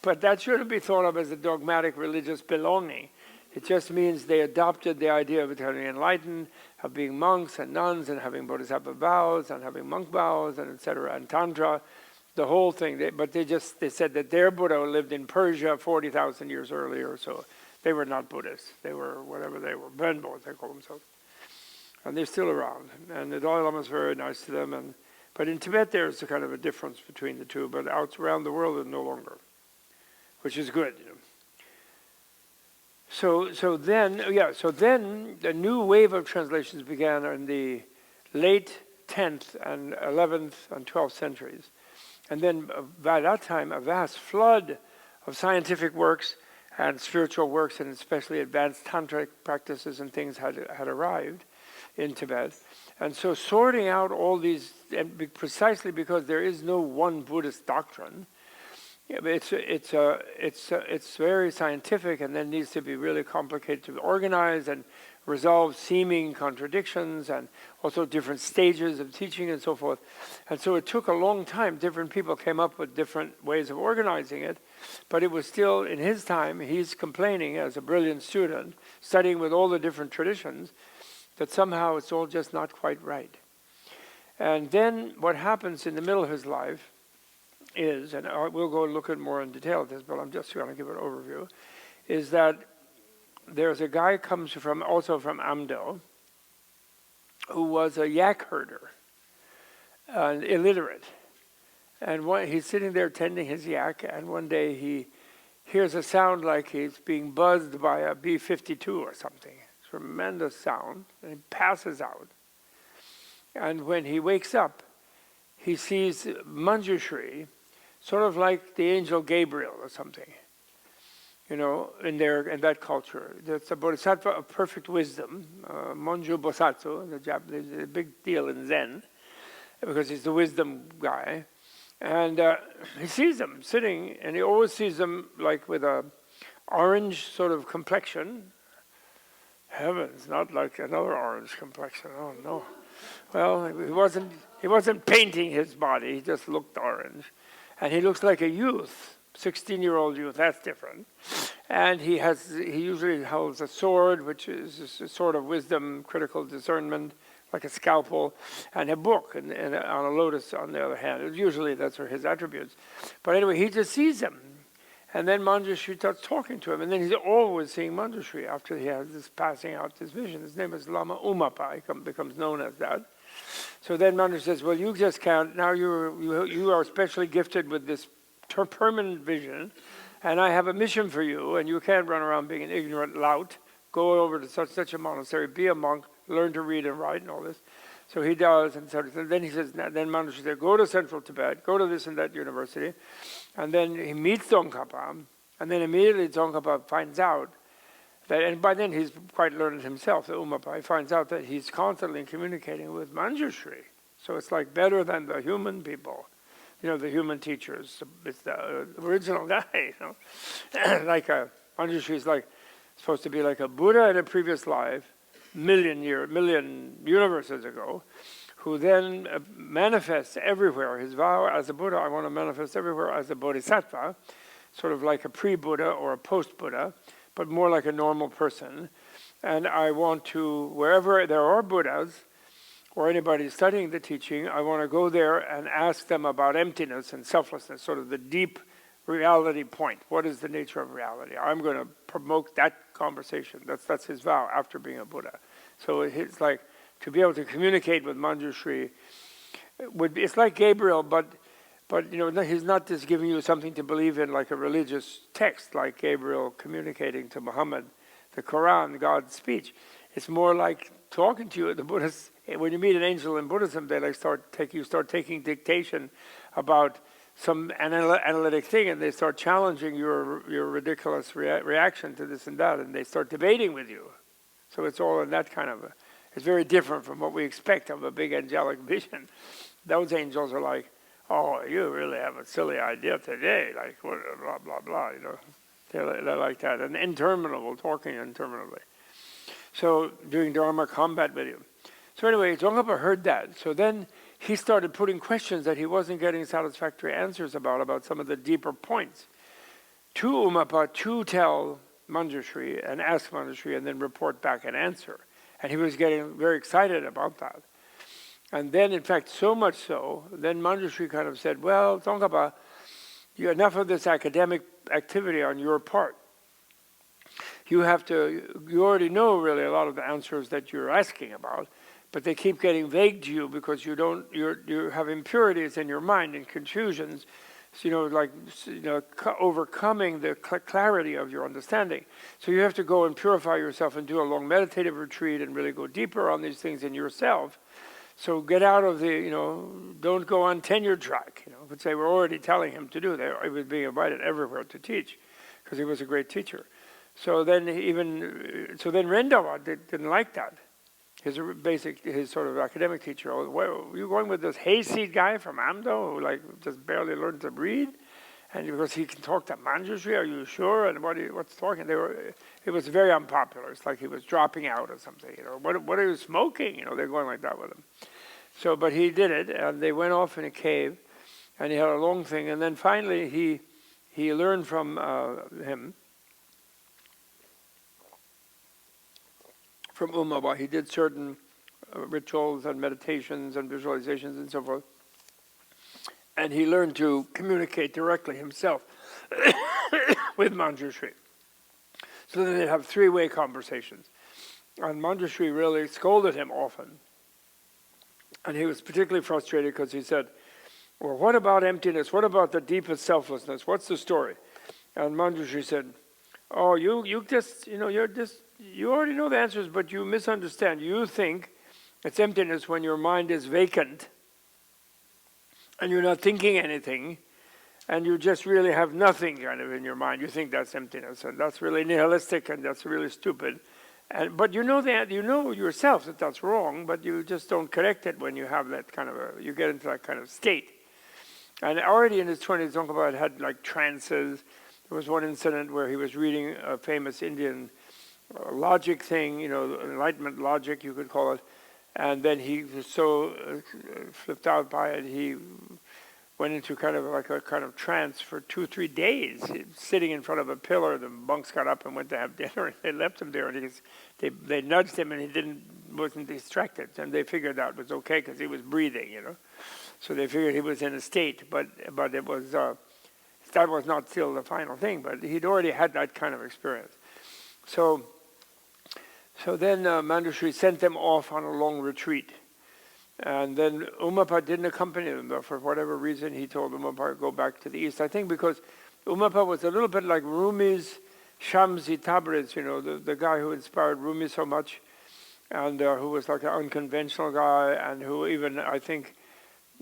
But that shouldn't be thought of as a dogmatic religious belonging. It just means they adopted the idea of becoming enlightened, of being monks and nuns, and having bodhisattva vows, and having monk vows, and etc., and tantra, the whole thing. They said that their Buddha lived in Persia 40,000 years earlier, so they were not Buddhists. They were whatever they were, Benbos, they call themselves. And they're still around. And the Dalai Lama is very nice to them. But in Tibet, there's a kind of a difference between the two, but out around the world, no longer, which is good. So then the new wave of translations began in the late 10th and 11th and 12th centuries. And then by that time, a vast flood of scientific works and spiritual works, and especially advanced tantric practices and things had arrived in Tibet. And so sorting out all these, and precisely because there is no one Buddhist doctrine, it's very scientific, and then needs to be really complicated to organize and resolve seeming contradictions, and also different stages of teaching and so forth. And so it took a long time. Different people came up with different ways of organizing it, but it was still, in his time, he's complaining as a brilliant student, studying with all the different traditions, that somehow it's all just not quite right. And then what happens in the middle of his life is, and we'll go look at more in detail at this, but I'm just going to give an overview, is that there's a guy comes from, also from Amdo, who was a yak herder, illiterate. And he's sitting there tending his yak, and one day he hears a sound like he's being buzzed by a B-52 or something. Tremendous sound, and he passes out. And when he wakes up, he sees Manjushri, sort of like the angel Gabriel or something, you know, in that culture. That's a bodhisattva of perfect wisdom, Monju Bosatsu, the Japanese, a big deal in Zen, because he's the wisdom guy. And he sees him sitting, and he always sees him like with a orange sort of complexion. Heavens, not like another orange complexion. Oh no. Well, he wasn't painting his body, he just looked orange. And he looks like a youth, 16-year-old youth, that's different. And he usually holds a sword, which is a sword of wisdom, critical discernment, like a scalpel, and a book, and on a lotus on the other hand. Usually that's his attributes. But anyway, he just sees him. And then Manjushri starts talking to him, and then he's always seeing Manjushri after he has this passing out this vision. His name is Lama Umapa, he becomes known as that. So then Manjushri says, well, you just can't, now you are especially gifted with this permanent vision, and I have a mission for you, and you can't run around being an ignorant lout. Go over to such a monastery, be a monk, learn to read and write and all this. So he does, and then he says, then Manjushri says, go to central Tibet, go to this and that university. And then he meets Tsongkhapa, and then immediately Tsongkhapa finds out that, and by then he's quite learned himself, the Umapa, he finds out that he's constantly communicating with Manjushri. So it's like better than the human people, you know, the human teachers. It's the original guy, you know. Like Manjushri is like, supposed to be like a Buddha in a previous life, million universes ago, who then manifests everywhere. His vow as a Buddha, I want to manifest everywhere as a bodhisattva, sort of like a pre-Buddha or a post-Buddha, but more like a normal person. And I want to, wherever there are Buddhas, or anybody studying the teaching, I want to go there and ask them about emptiness and selflessness, sort of the deep reality point. What is the nature of reality? I'm going to promote that conversation. That's his vow after being a Buddha. So it's like, to be able to communicate with Manjushri, it's like Gabriel, but you know, he's not just giving you something to believe in like a religious text, like Gabriel communicating to Muhammad, the Quran, God's speech. It's more like talking to you. The Buddhists, when you meet an angel in Buddhism, they like start taking dictation about some analytic thing, and they start challenging your ridiculous reaction to this and that, and they start debating with you. So it's all in that kind of it's very different from what we expect of a big angelic vision. Those angels are like, oh, you really have a silly idea today, like blah, blah, blah, you know. They're like that, and interminable, talking interminably. So doing Dharma combat with you. So anyway, Tsongkhapa heard that. So then he started putting questions that he wasn't getting satisfactory answers about some of the deeper points, to Umapa to tell Manjushri and ask Manjushri and then report back an answer. And he was getting very excited about that. And then, in fact, so much so, then Manjushri kind of said, well, Tsongkhapa, enough of this academic activity on your part. You already know really a lot of the answers that you're asking about, but they keep getting vague to you because you have impurities in your mind and confusions, overcoming the clarity of your understanding. So you have to go and purify yourself and do a long meditative retreat and really go deeper on these things in yourself, So get out of the, don't go on tenure track, which they were already telling him to do. He was being invited everywhere to teach because he was a great teacher. So then Rendawa didn't like that. His sort of academic teacher, you going with this hayseed guy from Amdo who just barely learned to read? And because he can talk to Manjushri, are you sure? And what's talking? It was very unpopular. It's like he was dropping out or something. What are you smoking? They're going like that with him. So, but he did it, and they went off in a cave, and he had a long thing, and then finally he learned from him, from Umaba. He did certain rituals and meditations and visualizations and so forth. And he learned to communicate directly himself with Manjushri. So then they'd have three-way conversations. And Manjushri really scolded him often. And he was particularly frustrated because he said, well, what about emptiness? What about the deepest selflessness? What's the story? And Manjushri said, oh, you already know the answers, but you misunderstand. You think it's emptiness when your mind is vacant and you're not thinking anything, and you just really have nothing kind of in your mind. You think that's emptiness, and that's really nihilistic, and that's really stupid. But you know yourself that that's wrong, but you just don't correct it when you have that kind of you get into that kind of state. And already in his 20s, Tsongkhapa had like trances. There was one incident where he was reading a famous Indian logic thing, Enlightenment logic, you could call it. And then he was so flipped out by it, he went into kind of trance for 2-3 days, sitting in front of a pillar. The monks got up and went to have dinner, and they left him there. And they nudged him, and he wasn't distracted. And they figured out it was okay because he was breathing, So they figured he was in a state, but it was that was not still the final thing. But he'd already had that kind of experience. So then Manjushri sent them off on a long retreat. And then Umapa didn't accompany them, though. For whatever reason, he told Umapa to go back to the east. I think because Umapa was a little bit like Rumi's Shamsi Tabriz, the guy who inspired Rumi so much, and who was like an unconventional guy, and who even, I think,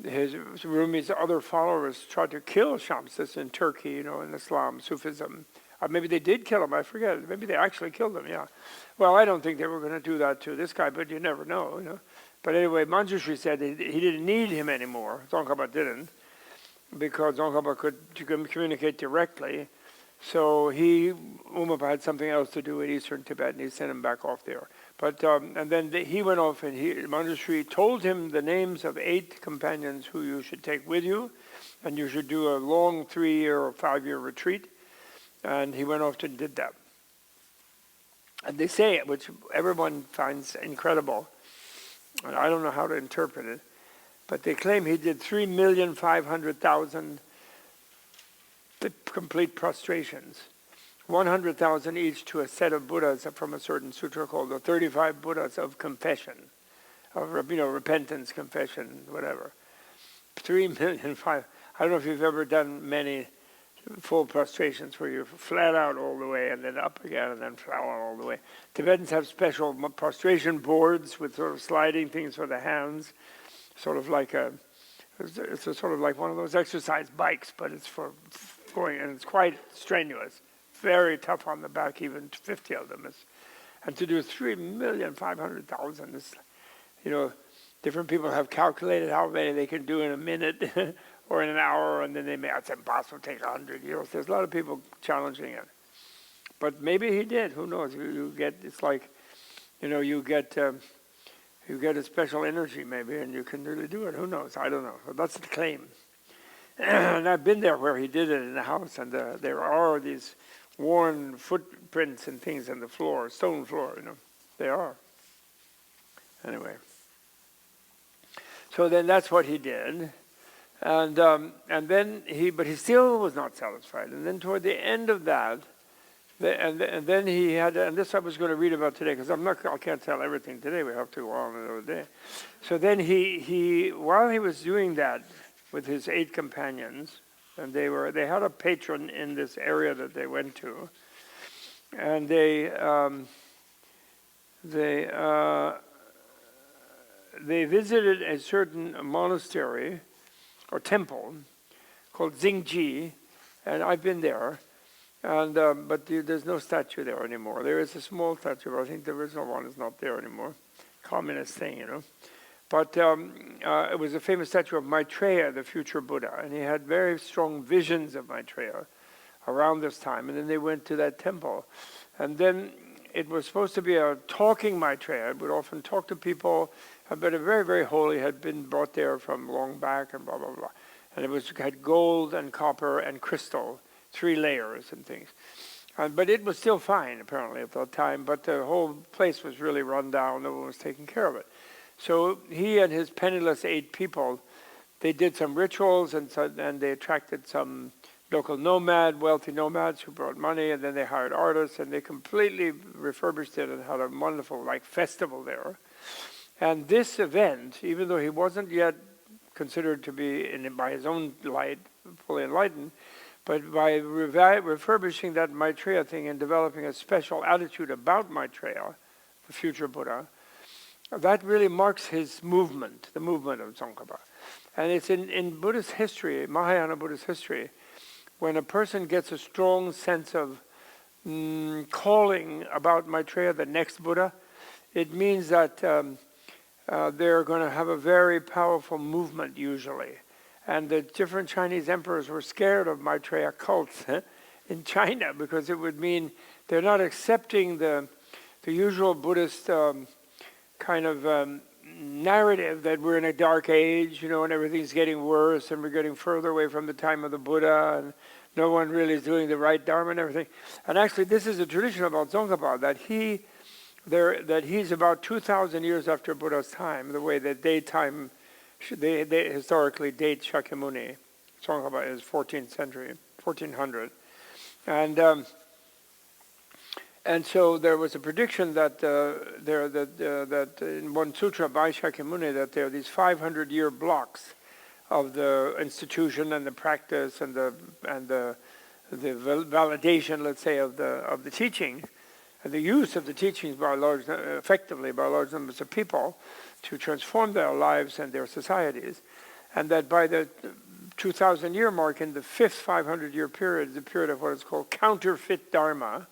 Rumi's other followers tried to kill Shamsis in Turkey, in Islam, Sufism. Maybe they did kill him, I forget. Maybe they actually killed him, yeah. Well, I don't think they were going to do that to this guy, but you never know, But anyway, Manjushri said he didn't need him anymore. Tsongkhapa didn't, because Tsongkhapa could communicate directly. So Umapa had something else to do in eastern Tibet, and he sent him back off there. But and then he went off, and Manjushri told him the names of 8 companions who you should take with you, and you should do a long 3-year or 5-year retreat. And he went off and did that. And they say, which everyone finds incredible, and I don't know how to interpret it, but they claim he did 3,500,000 complete prostrations, 100,000 each to a set of Buddhas from a certain sutra called the 35 Buddhas of confession, of repentance, confession, whatever. 3,500,000. I don't know if you've ever done many full prostrations where you're flat out all the way and then up again and then flat out all the way. Tibetans have special prostration boards with sort of sliding things for the hands, sort of like it's sort of like one of those exercise bikes, but it's for going, and it's quite strenuous, very tough on the back, even 50 of them. And to do 3,500,000 is, different people have calculated how many they can do in a minute or in an hour, and then it's impossible to take 100 years. There's a lot of people challenging it. But maybe he did, who knows? It's like, you get a special energy maybe, and you can really do it. Who knows? I don't know. But that's the claim. And I've been there where he did it in the house, and there are these worn footprints and things on the floor, stone floor, They are. Anyway. So then that's what he did. And then but he still was not satisfied. And then toward the end of that, and then he had, and this I was going to read about today, because I can't tell everything today. We have to go on another day. So then he while he was doing that with his 8 companions, and they had a patron in this area that they went to, and they visited a certain monastery or temple called Jingji, and I've been there. And but there's no statue there anymore. There is a small statue, but I think the original one is not there anymore. Communist thing, you know. But it was a famous statue of Maitreya, the future Buddha, and he had very strong visions of Maitreya around this time. And then they went to that temple, and then it was supposed to be a talking Maitreya. It would often talk to people, but a very, very holy, had been brought there from long back, and blah blah blah. And it had gold and copper and crystal, 3 layers and things. But it was still fine, apparently, at that time. But the whole place was really run down. No one was taking care of it. So he and his penniless 8 people, they did some rituals, and they attracted some local wealthy nomads who brought money, and then they hired artists, and they completely refurbished it and had a wonderful festival there. And this event, even though he wasn't yet considered to be, by his own light, fully enlightened, but by refurbishing that Maitreya thing and developing a special attitude about Maitreya, the future Buddha, that really marks his movement, the movement of Tsongkhapa. And it's in Buddhist history, Mahayana Buddhist history, when a person gets a strong sense of calling about Maitreya, the next Buddha, it means that they're going to have a very powerful movement usually. And the different Chinese emperors were scared of Maitreya cults in China, because it would mean they're not accepting the usual Buddhist kind of narrative that we're in a dark age, and everything's getting worse, and we're getting further away from the time of the Buddha, and no one really is doing the right Dharma and everything. And actually, this is a tradition about Tsongkhapa, that he's about 2,000 years after Buddha's time, the way that they historically date Shakyamuni. Tsongkhapa is 14th century, 1400. And so there was a prediction that that in one sutra by Shakyamuni, that there are these 500-year blocks of the institution and the practice and the validation, let's say, of the teaching, and the use of the teachings effectively by large numbers of people to transform their lives and their societies, and that by the 2,000-year mark, in the 5th 500-year period, the period of what is called counterfeit Dharma,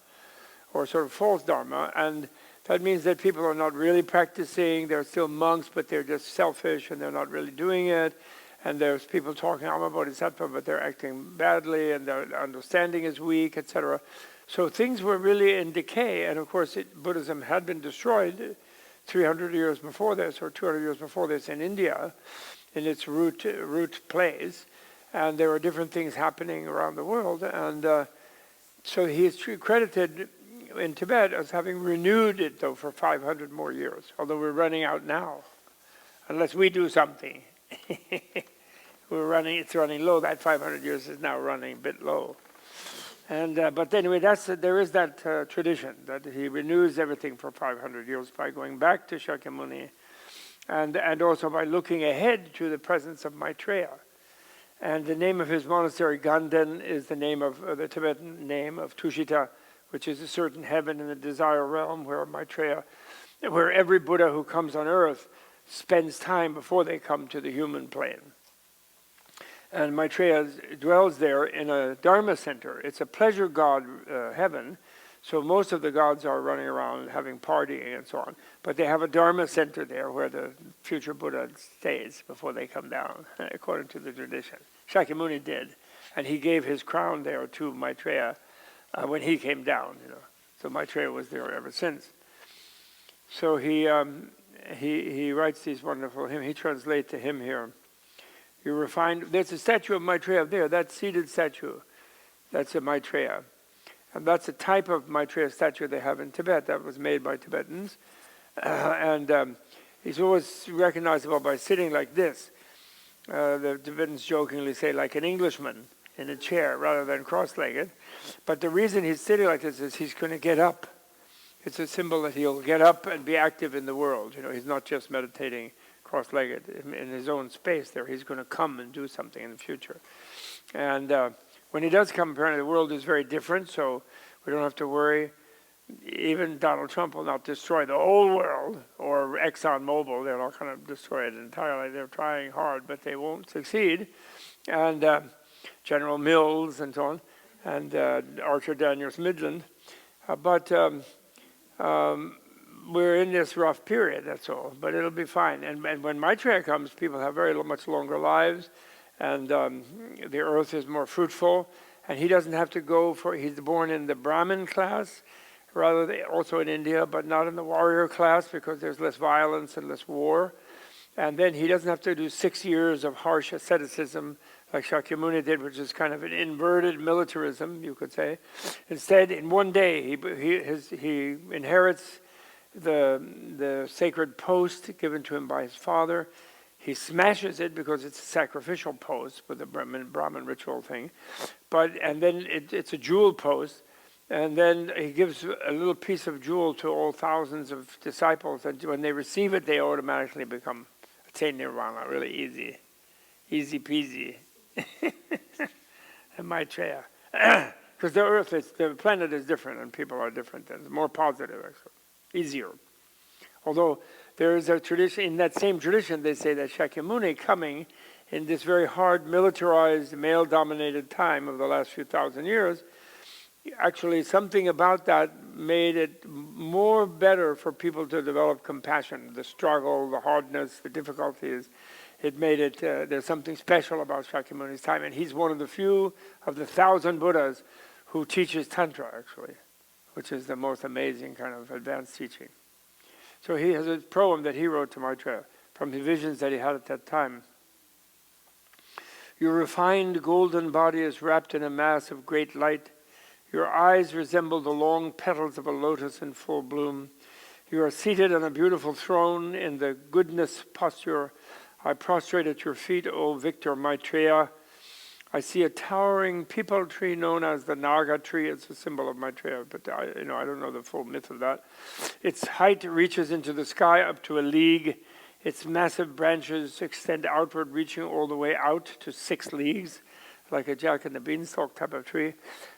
or sort of false Dharma, and that means that people are not really practicing, they're still monks, but they're just selfish and they're not really doing it, and there's people talking, I'm a bodhisattva, but they're acting badly, and their understanding is weak, etc. So things were really in decay, and of course Buddhism had been destroyed 300 years before this, or 200 years before this in India, in its root place, and there were different things happening around the world, and so he is credited in Tibet as having renewed it, though, for 500 more years, although we're running out now, unless we do something. It's running low. That 500 years is now running a bit low. And but anyway, there is that tradition that he renews everything for 500 years by going back to Shakyamuni, and also by looking ahead to the presence of Maitreya. And the name of his monastery, Ganden, is the name of the Tibetan name of Tushita, which is a certain heaven in the desire realm where Maitreya, where every Buddha who comes on earth spends time before they come to the human plane. And Maitreya dwells there in a Dharma center. It's a pleasure god heaven, so most of the gods are running around having partying and so on. But they have a Dharma center there where the future Buddha stays before they come down, according to the tradition. Shakyamuni did, and he gave his crown there to Maitreya when he came down, So Maitreya was there ever since. So he writes these wonderful hymns. He translates a hymn here. You refine. There's a statue of Maitreya there. That seated statue, that's a Maitreya, and that's a type of Maitreya statue they have in Tibet. That was made by Tibetans, and he's always recognizable by sitting like this. The Tibetans jokingly say, like an Englishman in a chair rather than cross-legged. But the reason he's sitting like this is he's going to get up. It's a symbol that he'll get up and be active in the world. He's not just meditating cross-legged in his own space there. He's going to come and do something in the future. And when he does come, apparently the world is very different, so we don't have to worry. even Donald Trump will not destroy the whole world, or ExxonMobil, they're not going to destroy it entirely. They're trying hard, but they won't succeed. And General Mills and so on, and Archer Daniels Midland. But we're in this rough period, that's all. But it'll be fine. And when Maitreya comes, people have very much longer lives, and the earth is more fruitful. And he doesn't have to go for, he's born in the Brahmin class, rather than also in India, but not in the warrior class, because there's less violence and less war. And then he doesn't have to do 6 years of harsh asceticism like Shakyamuni did, which is kind of an inverted militarism, you could say. Instead, in one day, he inherits the sacred post given to him by his father. He smashes it because it's a sacrificial post with the Brahmin ritual thing. And then it's a jewel post. And then he gives a little piece of jewel to all thousands of disciples. And when they receive it, they automatically become attain nirvana, really easy. Easy peasy. And Maitreya. Because the planet is different and people are different. And it's more positive, actually. Easier. Although there is a tradition, in that same tradition, they say that Shakyamuni coming in this very hard, militarized, male-dominated time of the last few thousand years, actually something about that made it more better for people to develop compassion. The struggle, the hardness, the difficulties, it made it, there's something special about Shakyamuni's time. And he's one of the few of the 1,000 Buddhas who teaches Tantra, actually, which is the most amazing kind of advanced teaching. So he has a poem that he wrote to Maitreya from the visions that he had at that time. Your refined golden body is wrapped in a mass of great light. Your eyes resemble the long petals of a lotus in full bloom. You are seated on a beautiful throne in the goodness posture. I prostrate at your feet, O Victor Maitreya. I see a towering peepal tree known as the Naga tree. It's a symbol of Maitreya, but I don't know the full myth of that. Its height reaches into the sky up to a league. Its massive branches extend outward, reaching all the way out to 6 leagues, like a jack and the beanstalk type of tree.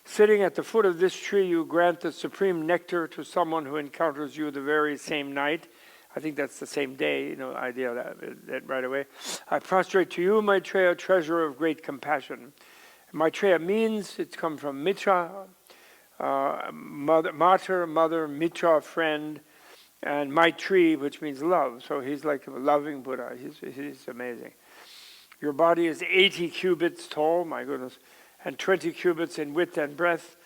Sitting at the foot of this tree, you grant the supreme nectar to someone who encounters you the very same night. I think that's the same day, idea that right away. I prostrate to you, Maitreya, treasure of great compassion. Maitreya means, it's come from Mitra, mother, Mitra, friend, and Maitri, which means love. So he's like a loving Buddha. He's amazing. Your body is 80 cubits tall, my goodness, and 20 cubits in width and breadth.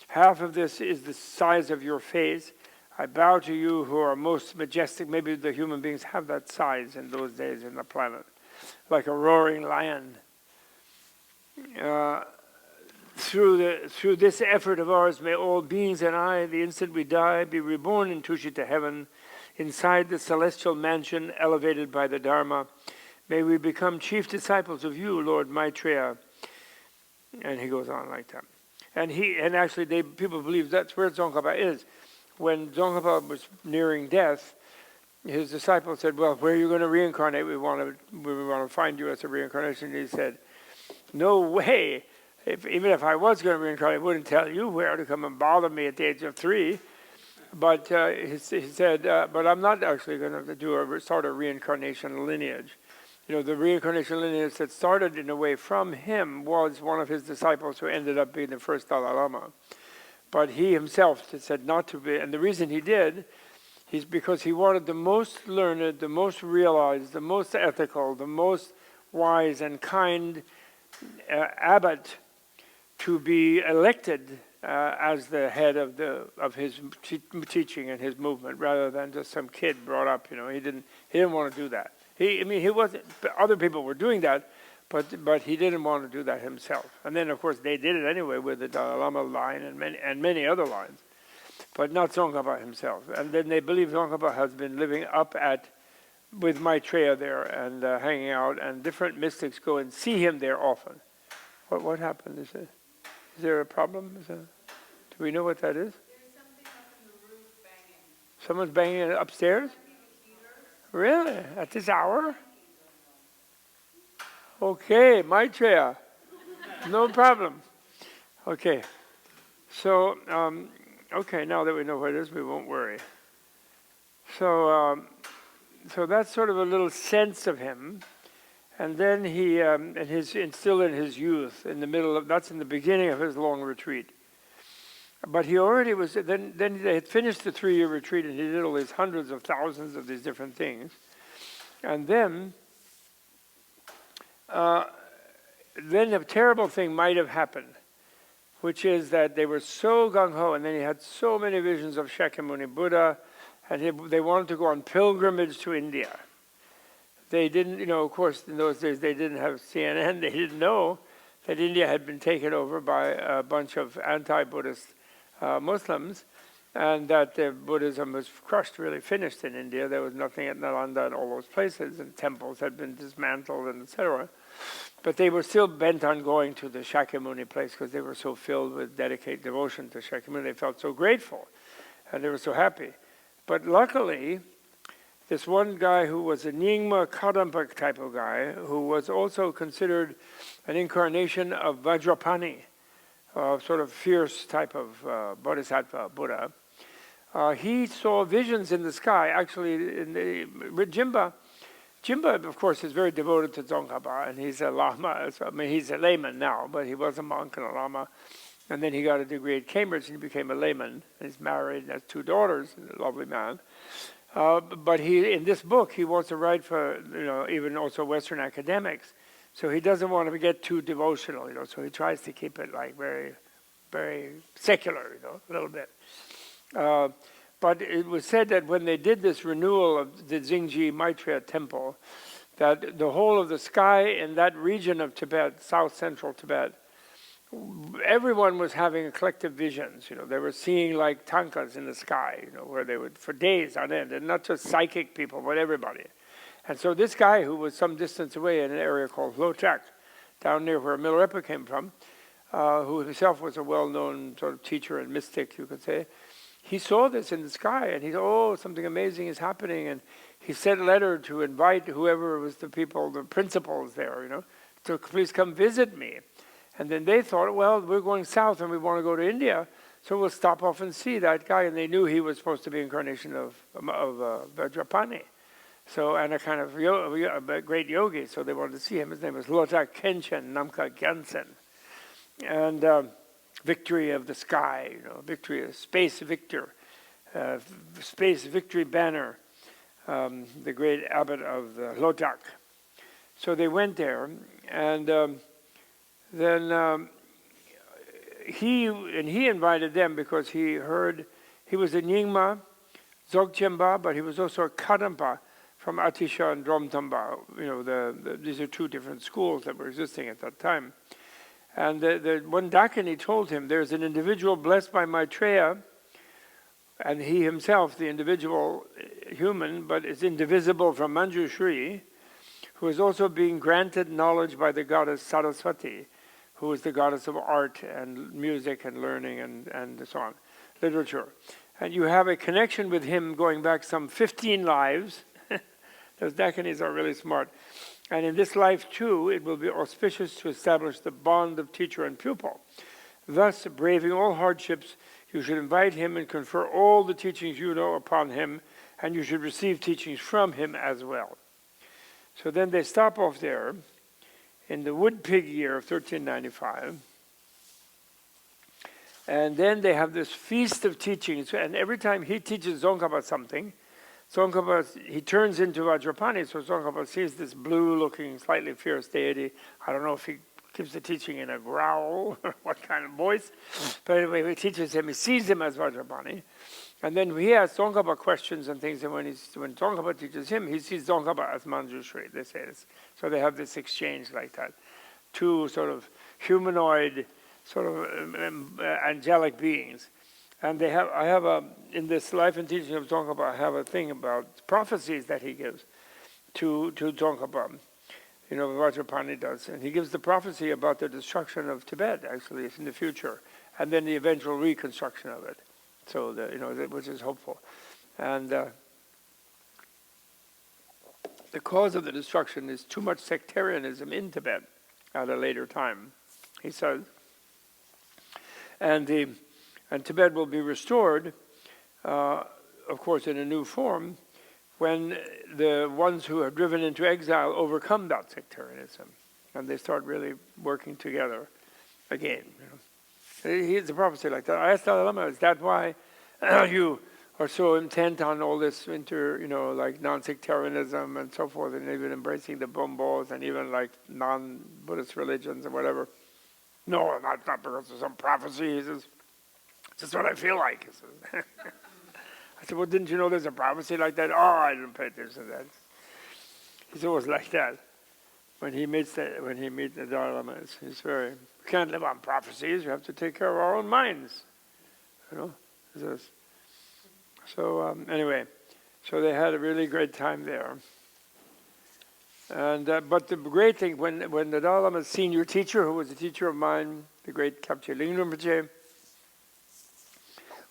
Half of this is the size of your face. I bow to you who are most majestic. Maybe the human beings have that size in those days in the planet, like a roaring lion. Through this effort of ours, may all beings and I, the instant we die, be reborn in Tushita heaven, inside the celestial mansion elevated by the Dharma. May we become chief disciples of you, Lord Maitreya. And he goes on like that. And actually, people believe that's where Tsongkhapa is. When Tsongkhapa was nearing death, his disciples said, well, where are you going to reincarnate? We want to find you as a reincarnation. And he said, no way. Even if I was going to reincarnate, I wouldn't tell you where to come and bother me at the age of 3. But he said, but I'm not actually going to start a reincarnation lineage. The reincarnation lineage that started in a way from him was one of his disciples who ended up being the first Dalai Lama. But he himself said not to be, and the reason he did is because he wanted the most learned, the most realized, the most ethical, the most wise and kind abbot to be elected as the head of his teaching and his movement, rather than just some kid brought up. He didn't want to do that. He wasn't. Other people were doing that, but he didn't want to do that himself. And then, of course, they did it anyway with the Dalai Lama line and many other lines, but not Tsongkhapa himself. And then they believe Tsongkhapa has been living up with Maitreya there and hanging out, and different mystics go and see him there often. What happened? Is there a problem? Do we know what that is? There's something up in the roof banging. Someone's banging upstairs? Really? At this hour? Okay, Maitreya. No problem. Okay. So okay, now that we know what it is, we won't worry. So, so that's sort of a little sense of him. And then he, and still in his youth, in the middle of, that's in the beginning of his long retreat. But he already was, then they had finished the 3-year retreat, and he did all these hundreds of thousands of these different things. And then a terrible thing might have happened, which is that they were so gung-ho, and then he had so many visions of Shakyamuni Buddha, and they wanted to go on pilgrimage to India. They didn't, of course, in those days they didn't have CNN. They didn't know that India had been taken over by a bunch of anti-Buddhist Muslims, and that Buddhism was crushed, really finished in India. There was nothing at Nalanda and all those places, and temples had been dismantled, and etc. But they were still bent on going to the Shakyamuni place because they were so filled with dedicated devotion to Shakyamuni. They felt so grateful, and they were so happy. But luckily, this one guy who was a Nyingma Kadampa type of guy, who was also considered an incarnation of Vajrapani, sort of fierce type of bodhisattva Buddha, he saw visions in the sky. Actually, in the Jimba, of course, is very devoted to Tsongkhapa, and he's a Lama. I mean, he's a layman now, but he was a monk and a Lama. And then he got a degree at Cambridge, and he became a layman. He's married and has 2 daughters, a lovely man. But in this book, he wants to write for, even also Western academics. So he doesn't want to get too devotional, so he tries to keep it like very, very secular, a little bit. But it was said that when they did this renewal of the Jingji Maitreya temple, that the whole of the sky in that region of Tibet, south-central Tibet, everyone was having collective visions. They were seeing like tankas in the sky, where they would, for days on end, and not just psychic people, but everybody. And so this guy, who was some distance away in an area called Lochak, down near where Milarepa came from, who himself was a well-known sort of teacher and mystic, you could say, he saw this in the sky, and he thought, oh, something amazing is happening. And he sent a letter to invite whoever was the people, the principals there, to please come visit me. And then they thought, well, we're going south and we want to go to India, so we'll stop off and see that guy. And they knew he was supposed to be incarnation of Vajrapani. So, and a kind of a great yogi, so they wanted to see him. His name was Lotak Khenchen Namkha Gyaltsen. And victory of the sky, victory of space victor, space victory banner, the great abbot of Lotak. So they went there, and then he invited them because he heard, he was a Nyingma, Dzogchenpa, but he was also a Kadampa from Atisha and Dromtamba. These are 2 different schools that were existing at that time. And the one Dakini told him, there's an individual blessed by Maitreya, and he himself, the individual human, but is indivisible from Manjushri, who is also being granted knowledge by the goddess Saraswati, who is the goddess of art and music and learning and so on, literature. And you have a connection with him going back some 15 lives. Those Dakinis are really smart. And in this life too, it will be auspicious to establish the bond of teacher and pupil. Thus, braving all hardships, you should invite him and confer all the teachings you know upon him, and you should receive teachings from him as well. So then they stop off there in the wood pig year of 1395. And then they have this feast of teachings, and every time he teaches Tsongkhapa something, he turns into Vajrapani, so Tsongkhapa sees this blue-looking, slightly fierce deity. I don't know if he gives the teaching in a growl or what kind of voice, but anyway, he teaches him, he sees him as Vajrapani. And then he asks Tsongkhapa questions and things, and when Tsongkhapa teaches him, he sees Tsongkhapa as Manjushri, they say this. So they have this exchange like that. 2 sort of humanoid, sort of angelic beings. And in this life and teaching of Tsongkhapa, I have a thing about prophecies that he gives to Tsongkhapa. Vajrapani does. And he gives the prophecy about the destruction of Tibet, actually, in the future, and then the eventual reconstruction of it. So, which is hopeful. And the cause of the destruction is too much sectarianism in Tibet at a later time, he says. And And Tibet will be restored, of course, in a new form, when the ones who are driven into exile overcome that sectarianism, and they start really working together again. Here's a prophecy like that. I asked Dalai Lama, is that why you are so intent on all this like non-sectarianism and so forth, and even embracing the bombos and even like non-Buddhist religions or whatever? No, not because of some prophecy. He says, it's just what I feel like. He says. I said, well, didn't you know there's a prophecy like that? Oh, I didn't pay attention to that. He's always like that. When he meets the Dalai Lama, he's very, we can't live on prophecies. We have to take care of our own minds. So anyway, so they had a really great time there. And but the great thing, when the Dalai Lama's senior teacher, who was a teacher of mine, the great Kapche Ling Rinpoche,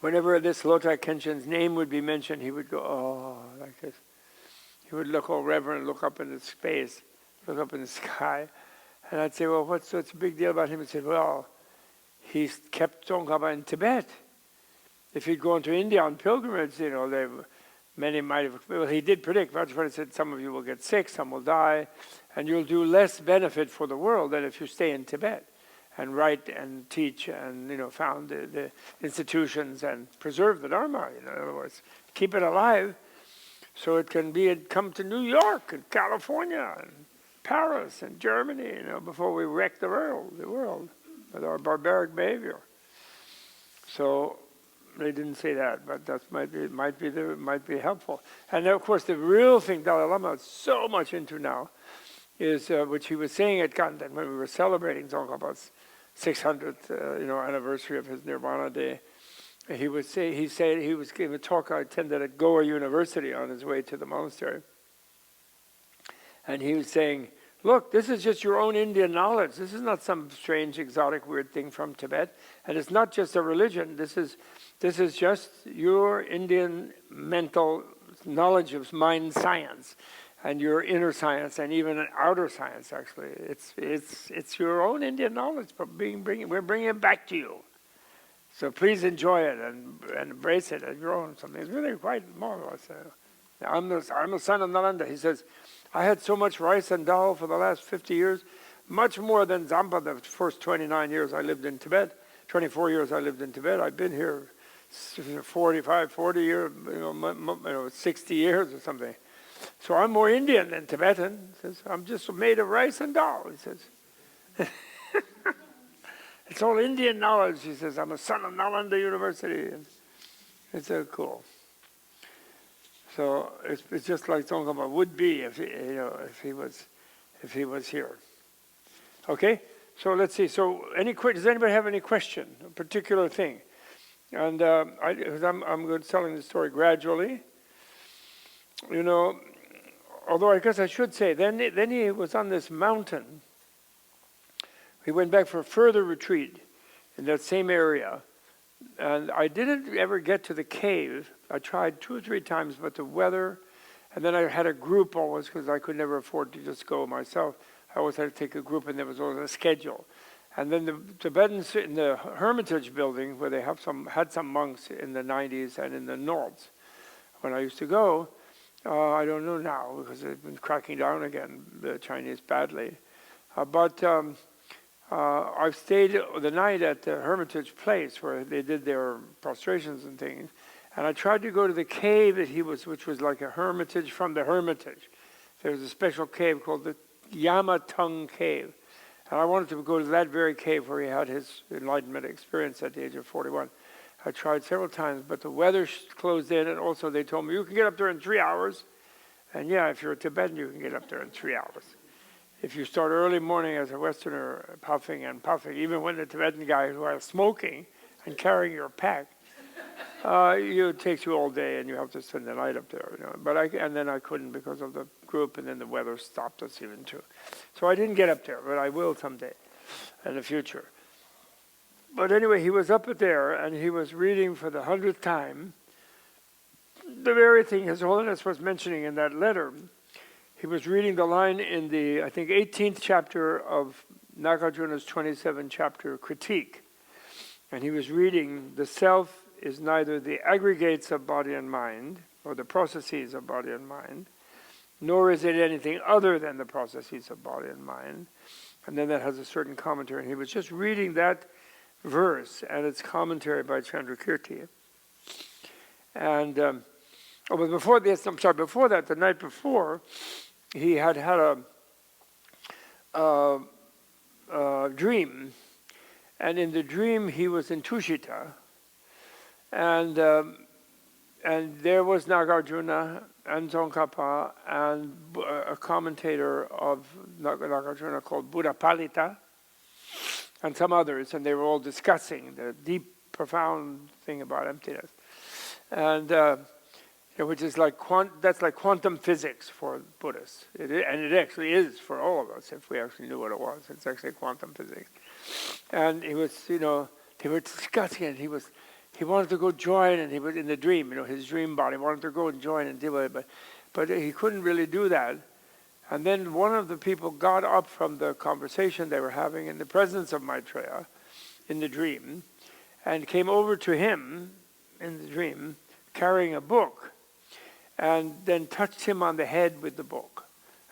whenever this Lotai Kenshin's name would be mentioned, he would go, oh, like this. He would look all reverent, look up into space, look up in the sky. And I'd say, well, what's such a big deal about him? He said, well, he's kept Tsongkhapa in Tibet. If he'd gone to India on pilgrimage, many might have, well, he did predict, Vajrapati said, some of you will get sick, some will die, and you'll do less benefit for the world than if you stay in Tibet and write and teach and found the institutions and preserve the Dharma. In other words, keep it alive so it can come to New York and California and Paris and Germany, before we wreck the world with our barbaric behavior. So they didn't say that, but that might be helpful. And of course, the real thing Dalai Lama is so much into now is which he was saying at Kandan when we were celebrating Tsongkhapa's 600th anniversary of his Nirvana Day. He said he was giving a talk I attended at Goa University on his way to the monastery, and he was saying, look, this is just your own Indian knowledge. This is not some strange, exotic, weird thing from Tibet, and it's not just a religion. This is just your Indian mental knowledge of mind science, and your inner science, and even an outer science. Actually, it's your own Indian knowledge, but we're bringing it back to you. So please enjoy it and embrace it as your own. Something it's really quite marvelous. I'm the son of Nalanda. He says, I had so much rice and dal for the last 50 years, much more than Zampa the first 29 years I lived in Tibet. 24 years I lived in Tibet. I've been here 40 years, 60 years or something. So I'm more Indian than Tibetan. He says, I'm just made of rice and dal, he says. It's all Indian knowledge, he says. I'm a son of Nalanda University. It's cool. So it's just like Tsongkhapa would be if he was here. Okay, so let's see. So does anybody have any question, a particular thing? And I'm going telling the story gradually. Although I guess I should say, then he was on this mountain. He went back for a further retreat in that same area. And I didn't ever get to the cave. I tried 2 or 3 times, but the weather, and then I had a group always because I could never afford to just go myself. I always had to take a group, and there was always a schedule. And then the Tibetans in the Hermitage building, where they had some monks in the 90s and in the noughts, when I used to go, I don't know now because they've been cracking down again, the Chinese, badly. But I've stayed the night at the Hermitage place where they did their prostrations and things. And I tried to go to the cave which was like a hermitage from the Hermitage. There was a special cave called the Yama Tung Cave. And I wanted to go to that very cave where he had his Enlightenment experience at the age of 41. I tried several times, but the weather closed in, and also they told me, you can get up there in 3 hours. And yeah, if you're a Tibetan, you can get up there in 3 hours. If you start early morning as a Westerner, puffing and puffing, even when the Tibetan guys who are smoking and carrying your pack, it takes you all day, and you have to spend the night up there. But then I couldn't because of the group, and then the weather stopped us even too. So I didn't get up there, but I will someday in the future. But anyway, he was up there, and he was reading for the 100th time the very thing His Holiness was mentioning in that letter. He was reading the line in the, I think, 18th chapter of Nagarjuna's 27th chapter critique. and he was reading, the self is neither the aggregates of body and mind, or the processes of body and mind, nor is it anything other than the processes of body and mind. And then that has a certain commentary. And he was just reading that verse and its commentary by Chandrakirti. And, but before this, before that, the night before, he had a dream. And in the dream, he was in Tushita. And there was Nagarjuna and Tsongkhapa and a commentator of Nagarjuna called Buddhapalita and some others, and they were all discussing the deep, profound thing about emptiness, and which is like that's like quantum physics for Buddhists, and it actually is for all of us if we actually knew what it was. It's actually quantum physics, and he was, they were discussing it. He wanted to go join, and he was in the dream, his dream body, wanted to go and join and deal with it, but he couldn't really do that. And then one of the people got up from the conversation they were having in the presence of Maitreya in the dream, and came over to him in the dream carrying a book, and then touched him on the head with the book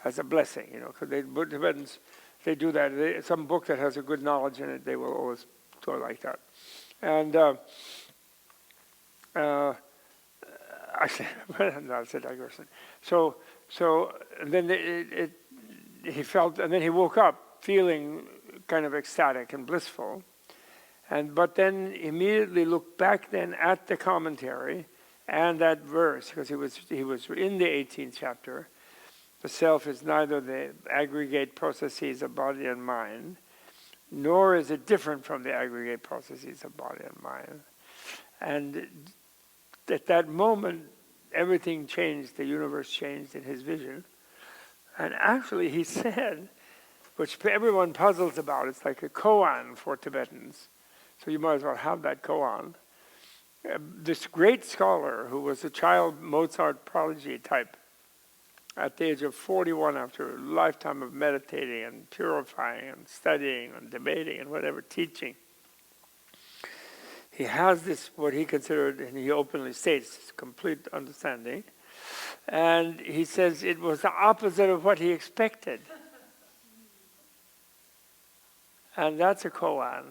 as a blessing, because Tibetans, they do that. Some book that has a good knowledge in it, they will always do it like that. And that's a digression. So then he felt, and then he woke up feeling kind of ecstatic and blissful, but then immediately looked back then at the commentary and that verse, because he was in the 18th chapter. The self is neither the aggregate processes of body and mind, nor is it different from the aggregate processes of body and mind. And at that moment, everything changed, the universe changed in his vision. And actually he said, which everyone puzzles about, it's like a koan for Tibetans. So you might as well have that koan. This great scholar who was a child Mozart prodigy type, at the age of 41, after a lifetime of meditating and purifying and studying and debating and whatever, teaching, he has this, what he considered, and he openly states, complete understanding. And he says it was the opposite of what he expected. And that's a koan,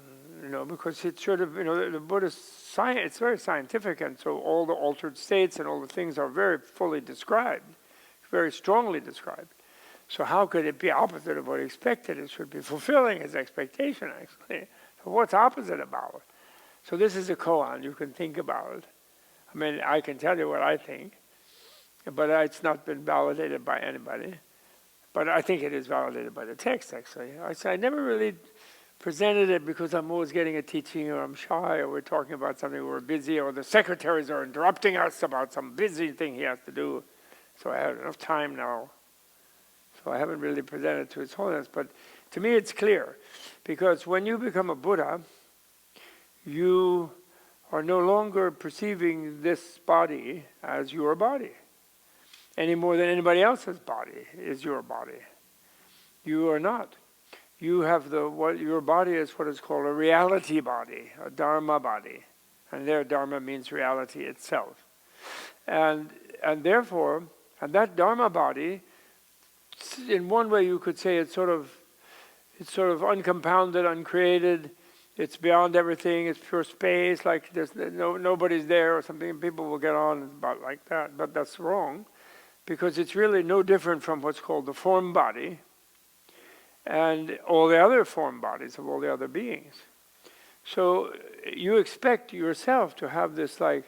because it's sort of, the Buddhist science, it's very scientific, and so all the altered states and all the things are very fully described, very strongly described. So how could it be opposite of what he expected? It should be fulfilling his expectation, actually. So what's opposite about it? So this is a koan, you can think about it. I mean, I can tell you what I think, but it's not been validated by anybody. But I think it is validated by the text, actually. I never really presented it because I'm always getting a teaching, or I'm shy, or we're talking about something, we're busy, or the secretaries are interrupting us about some busy thing he has to do. So I have enough time now. So I haven't really presented to His Holiness, but to me it's clear. Because when you become a Buddha, you are no longer perceiving this body as your body, any more than anybody else's body is your body. You are not. You have your body is what is called a reality body, a dharma body. And there dharma means reality itself. And therefore, and that dharma body, in one way you could say it's sort of uncompounded, uncreated. It's beyond everything. It's pure space. Like there's nobody's there or something. People will get on about like that, but that's wrong, because it's really no different from what's called the form body and all the other form bodies of all the other beings. So you expect yourself to have this like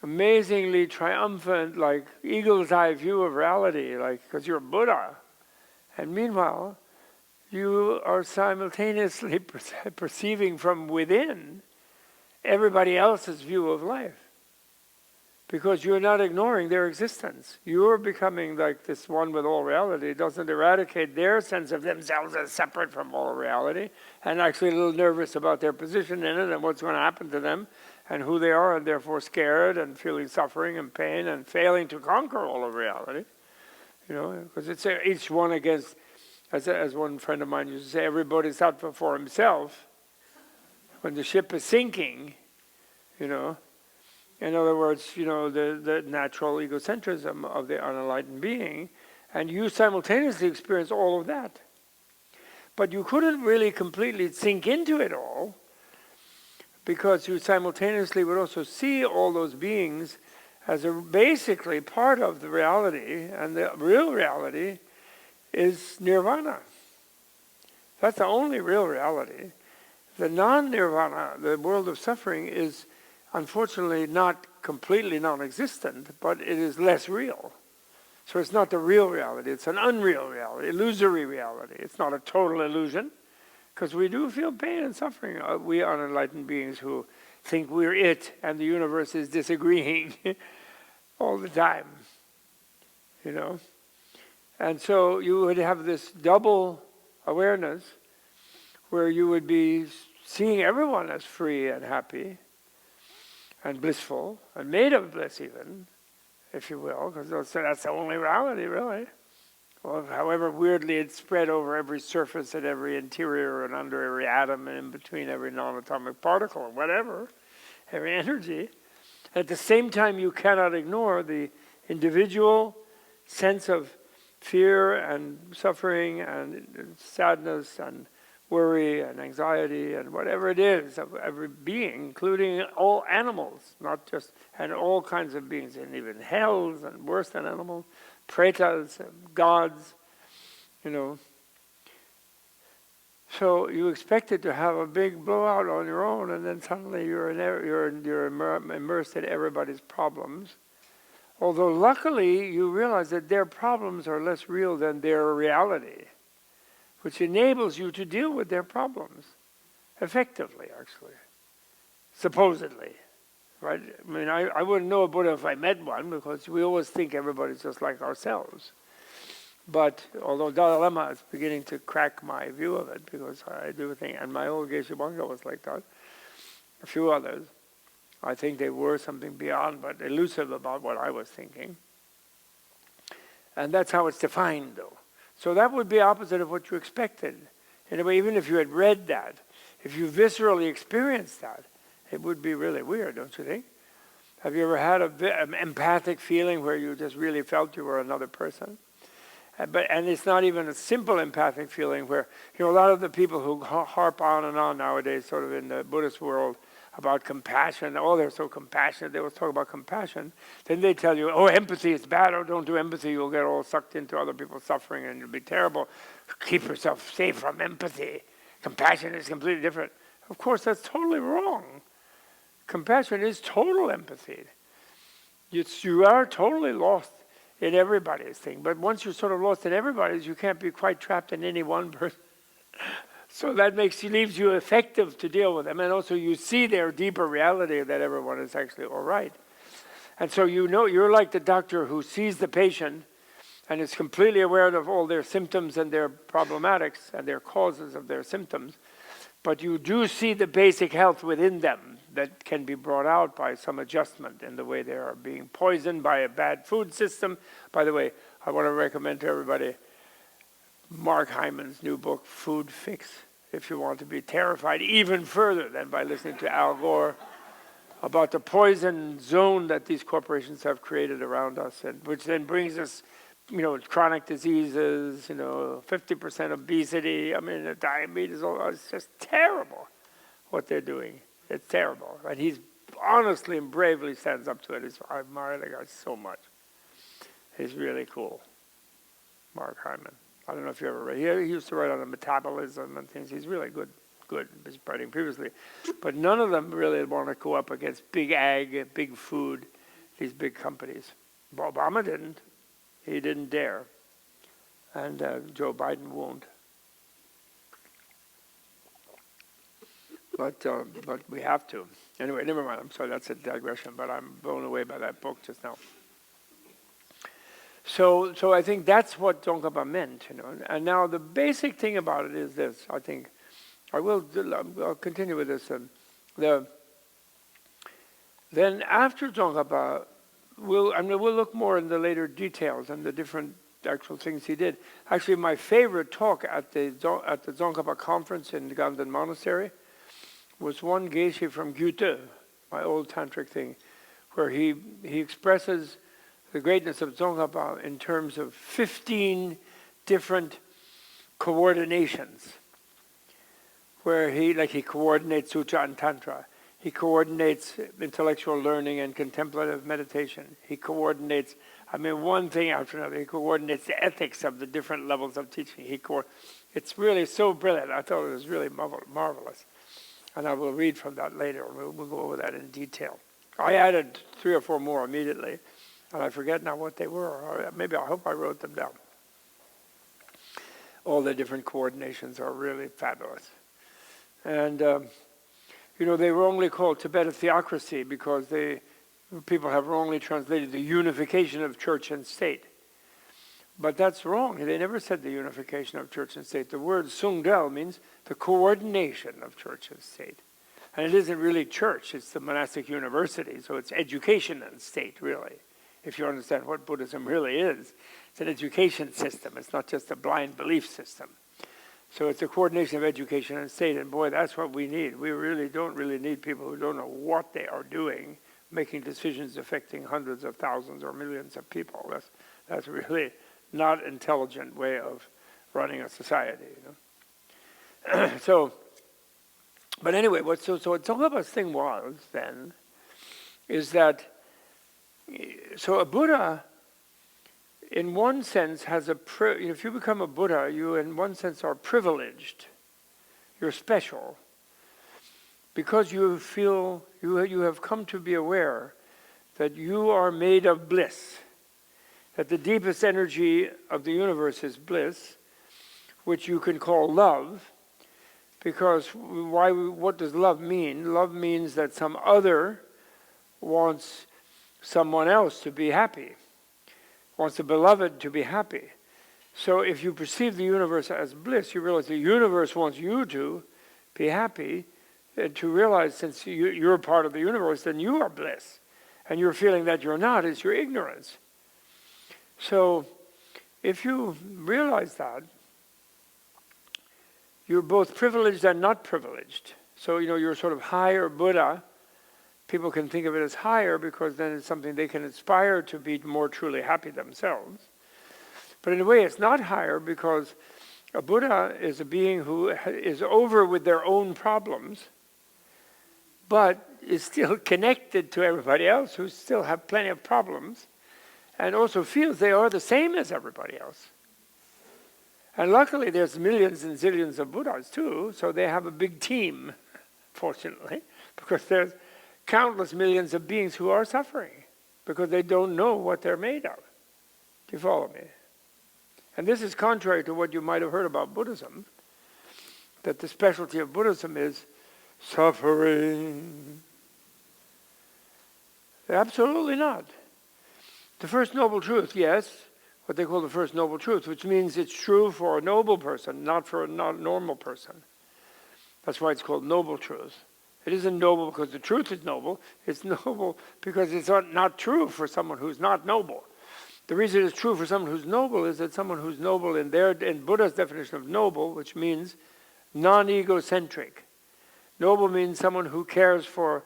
amazingly triumphant, like eagle's eye view of reality, like because you're a Buddha, and meanwhile you are simultaneously perceiving from within everybody else's view of life, because you're not ignoring their existence. You're becoming like this one with all reality. It doesn't eradicate their sense of themselves as separate from all reality, and actually a little nervous about their position in it and what's going to happen to them and who they are, and therefore scared and feeling suffering and pain and failing to conquer all of reality. Because it's each one against, as one friend of mine used to say, every bodhisattva for himself. when the ship is sinking, in other words, the natural egocentrism of the unenlightened being, and you simultaneously experience all of that. But you couldn't really completely sink into it all, because you simultaneously would also see all those beings as basically part of the reality, and the real reality is nirvana. That's the only real reality. The non-nirvana, the world of suffering, is unfortunately not completely non-existent, but it is less real. So it's not the real reality, it's an unreal reality, illusory reality. It's not a total illusion, because we do feel pain and suffering. We unenlightened beings who think we're it and the universe is disagreeing all the time, And so you would have this double awareness where you would be seeing everyone as free and happy and blissful and made of bliss even, if you will, because that's the only reality, really. Well, however weirdly it's spread over every surface and every interior and under every atom and in between every non-atomic particle or whatever, every energy. At the same time, you cannot ignore the individual sense of fear and suffering and sadness and worry and anxiety and whatever it is of every being, including all animals, not just, and all kinds of beings, and even hells and worse than animals, pretas, gods, So you expected to have a big blowout on your own, and then suddenly you're immersed in everybody's problems. Although luckily you realize that their problems are less real than their reality, which enables you to deal with their problems effectively, actually, supposedly. Right? I mean, I wouldn't know a Buddha if I met one, because we always think everybody's just like ourselves. But although Dalai Lama is beginning to crack my view of it, because I do think, and my old Geshe Bangpa was like that, a few others, I think they were something beyond but elusive about what I was thinking. And that's how it's defined, though. So that would be opposite of what you expected. In a way, even if you had read that, if you viscerally experienced that, it would be really weird, don't you think? Have you ever had an empathic feeling where you just really felt you were another person? And it's not even a simple empathic feeling where, a lot of the people who harp on and on nowadays, sort of in the Buddhist world, about compassion, they're so compassionate, they always talk about compassion, then they tell you, empathy is bad, don't do empathy, you'll get all sucked into other people's suffering and it'll be terrible. Keep yourself safe from empathy. Compassion is completely different. Of course, that's totally wrong. Compassion is total empathy. You are totally lost in everybody's thing. But once you're sort of lost in everybody's, you can't be quite trapped in any one person. So that leaves you effective to deal with them. And also you see their deeper reality that everyone is actually all right. And so you're like the doctor who sees the patient and is completely aware of all their symptoms and their problematics and their causes of their symptoms. But you do see the basic health within them that can be brought out by some adjustment in the way they are being poisoned by a bad food system. By the way, I want to recommend to everybody Mark Hyman's new book, Food Fix, if you want to be terrified even further than by listening to Al Gore about the poison zone that these corporations have created around us, and which then brings us chronic diseases, 50% obesity, diabetes, it's just terrible what they're doing. It's terrible. And he's honestly and bravely stands up to it. I admire the guy so much. He's really cool. Mark Hyman. I don't know if you ever read. He used to write on the metabolism and things. He's really good. He's writing previously. But none of them really want to go up against big ag, big food, these big companies. Obama didn't. He didn't dare. And Joe Biden won't. But we have to. Anyway, never mind. I'm sorry, that's a digression, but I'm blown away by that book just now. So I think that's what Tsongkhapa meant, And now the basic thing about it is this. I think I'll continue with this. Then after Tsongkhapa, we'll look more in the later details and the different actual things he did. Actually, my favorite talk at the Tsongkhapa conference in Ganden Monastery was one Geshe from Gyute, my old tantric thing, where he expresses the greatness of Tsongkhapa in terms of 15 different coordinations, where he coordinates Sutra and Tantra. He coordinates intellectual learning and contemplative meditation. He coordinates, one thing after another. He coordinates the ethics of the different levels of teaching. It's really so brilliant. I thought it was really marvelous. And I will read from that later. We'll go over that in detail. I added 3 or 4 more immediately, and I forget now what they were. Or maybe I hope I wrote them down. All the different coordinations are really fabulous. And, they were only called Tibetan theocracy because people have wrongly translated the unification of church and state. But that's wrong. They never said the unification of church and state. The word Sungdel means the coordination of church and state. And it isn't really church, it's the monastic university, so it's education and state, really. If you understand what Buddhism really is, it's an education system. It's not just a blind belief system. So it's a coordination of education and state, and boy, that's what we need. We really don't need people who don't know what they are doing, making decisions affecting hundreds of thousands or millions of people. That's really not an intelligent way of running a society. But anyway, what Tsongkhapa's thing was then is that a Buddha, in one sense, if you become a Buddha, you in one sense are privileged. You're special because you feel you have come to be aware that you are made of bliss, that the deepest energy of the universe is bliss, which you can call love. Because what does love mean? Love means that some other wants someone else to be happy, wants the beloved to be happy. So if you perceive the universe as bliss, you realize the universe wants you to be happy, and to realize since you're part of the universe, then you are bliss. And you're feeling that you're not is your ignorance. So if you realize that, you're both privileged and not privileged. So, you're sort of higher Buddha. People can think of it as higher because then it's something they can aspire to be more truly happy themselves. But in a way, it's not higher because a Buddha is a being who is over with their own problems, but is still connected to everybody else who still have plenty of problems, and also feels they are the same as everybody else. And luckily there's millions and zillions of Buddhas too, so they have a big team, fortunately, because there's countless millions of beings who are suffering because they don't know what they're made of. Do you follow me? And this is contrary to what you might have heard about Buddhism, that the specialty of Buddhism is suffering. Absolutely not. The First Noble Truth, yes, what they call the First Noble Truth, which means it's true for a noble person, not for a normal person. That's why it's called Noble Truth. It isn't noble because the truth is noble. It's noble because it's not true for someone who's not noble. The reason it's true for someone who's noble is that someone who's noble in Buddha's definition of noble, which means non-egocentric. Noble means someone who cares for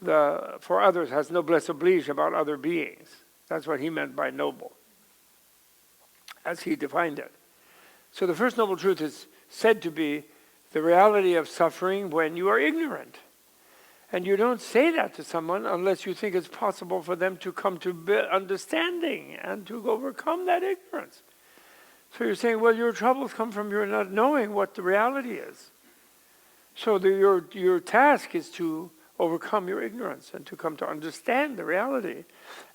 others, has noblesse oblige about other beings. That's what he meant by noble, as he defined it. So the First Noble Truth is said to be the reality of suffering when you are ignorant. And you don't say that to someone unless you think it's possible for them to come to understanding and to overcome that ignorance. So you're saying, well, your troubles come from your not knowing what the reality is. So your task is to overcome your ignorance and to come to understand the reality.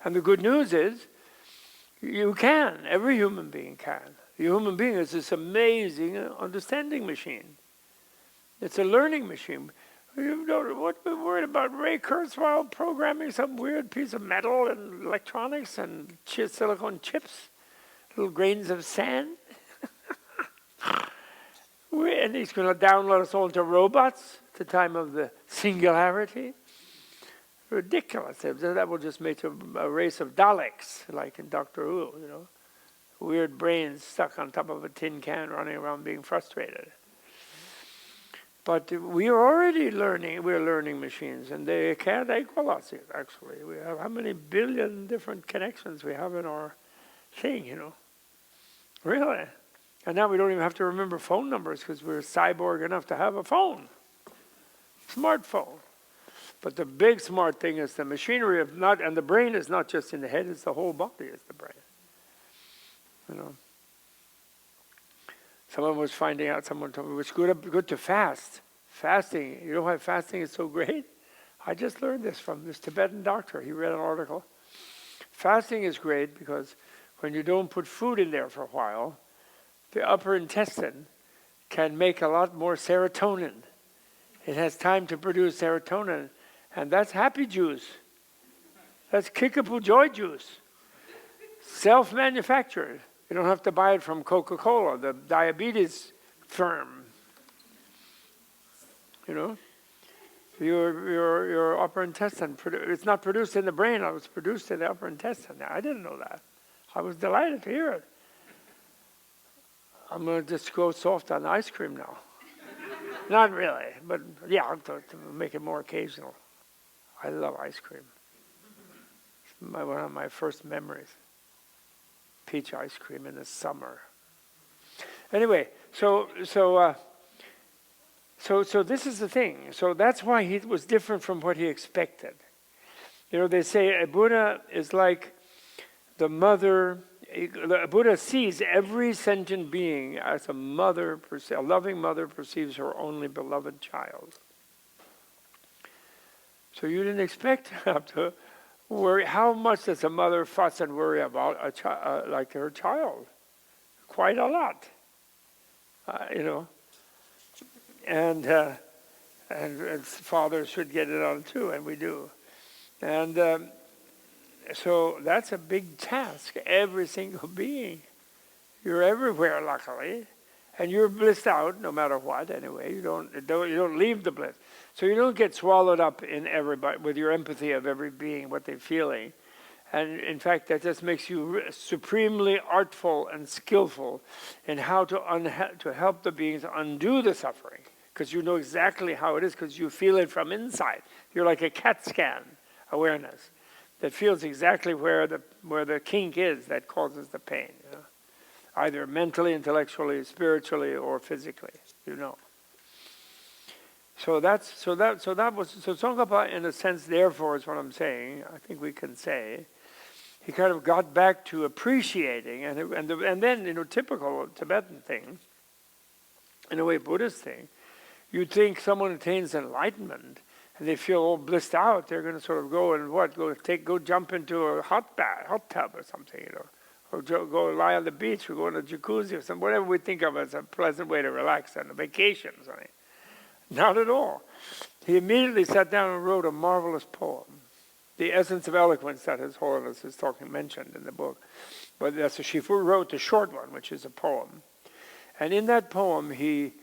And the good news is, you can. Every human being can. The human being is this amazing understanding machine. It's a learning machine. You don't what we're worried about Ray Kurzweil programming some weird piece of metal and electronics and silicon chips, little grains of sand. And he's going to download us all into robots at the time of the singularity. Ridiculous. That will just make a race of Daleks, like in Doctor Who, Weird brains stuck on top of a tin can running around being frustrated. But we're learning machines, and they can't equal us, actually. We have how many billion different connections we have in our thing, Really. And now we don't even have to remember phone numbers because we're cyborg enough to have a phone. Smartphone. But the big smart thing is the machinery and the brain is not just in the head, it's the whole body is the brain. Someone was finding out, someone told me, it's good to fast. Fasting, you know why fasting is so great? I just learned this from this Tibetan doctor. He read an article. Fasting is great because when you don't put food in there for a while, the upper intestine can make a lot more serotonin. It has time to produce serotonin, and that's happy juice. That's kickapoo joy juice. Self-manufactured. You don't have to buy it from Coca-Cola, the diabetes firm. Your upper intestine, it's not produced in the brain, it was produced in the upper intestine. Now, I didn't know that. I was delighted to hear it. I'm going to just go soft on ice cream now. Not really, but yeah, to make it more occasional. I love ice cream. It's one of my first memories. Peach ice cream in the summer. Anyway, so this is the thing. So that's why he was different from what he expected. They say a Buddha is like the mother. The Buddha sees every sentient being as a mother, a loving mother perceives her only beloved child. So you didn't expect to have to worry. How much does a mother fuss and worry about like her child? Quite a lot, And fathers should get it on too, and we do. And so that's a big task. Every single being, you're everywhere, luckily, and you're blissed out no matter what. Anyway, you don't leave the bliss. So you don't get swallowed up in everybody with your empathy of every being, what they're feeling. And in fact, that just makes you supremely artful and skillful in how to help the beings undo the suffering. Because you know exactly how it is, because you feel it from inside. You're like a CAT scan awareness that feels exactly where the kink is that causes the pain. Either mentally, intellectually, spiritually, or physically. So Tsongkhapa, in a sense, therefore, is what I'm saying. I think we can say he kind of got back to appreciating, and then typical Tibetan thing, in a way Buddhist thing. You'd think someone attains enlightenment and they feel all blissed out. They're going to sort of go and go jump into a hot tub or something, or go lie on the beach or go in a jacuzzi or something, whatever we think of as a pleasant way to relax on a vacation or something. Not at all. He immediately sat down and wrote a marvelous poem, The Essence of Eloquence, that His Holiness is mentioned in the book. But she wrote the short one, which is a poem. And in that poem, he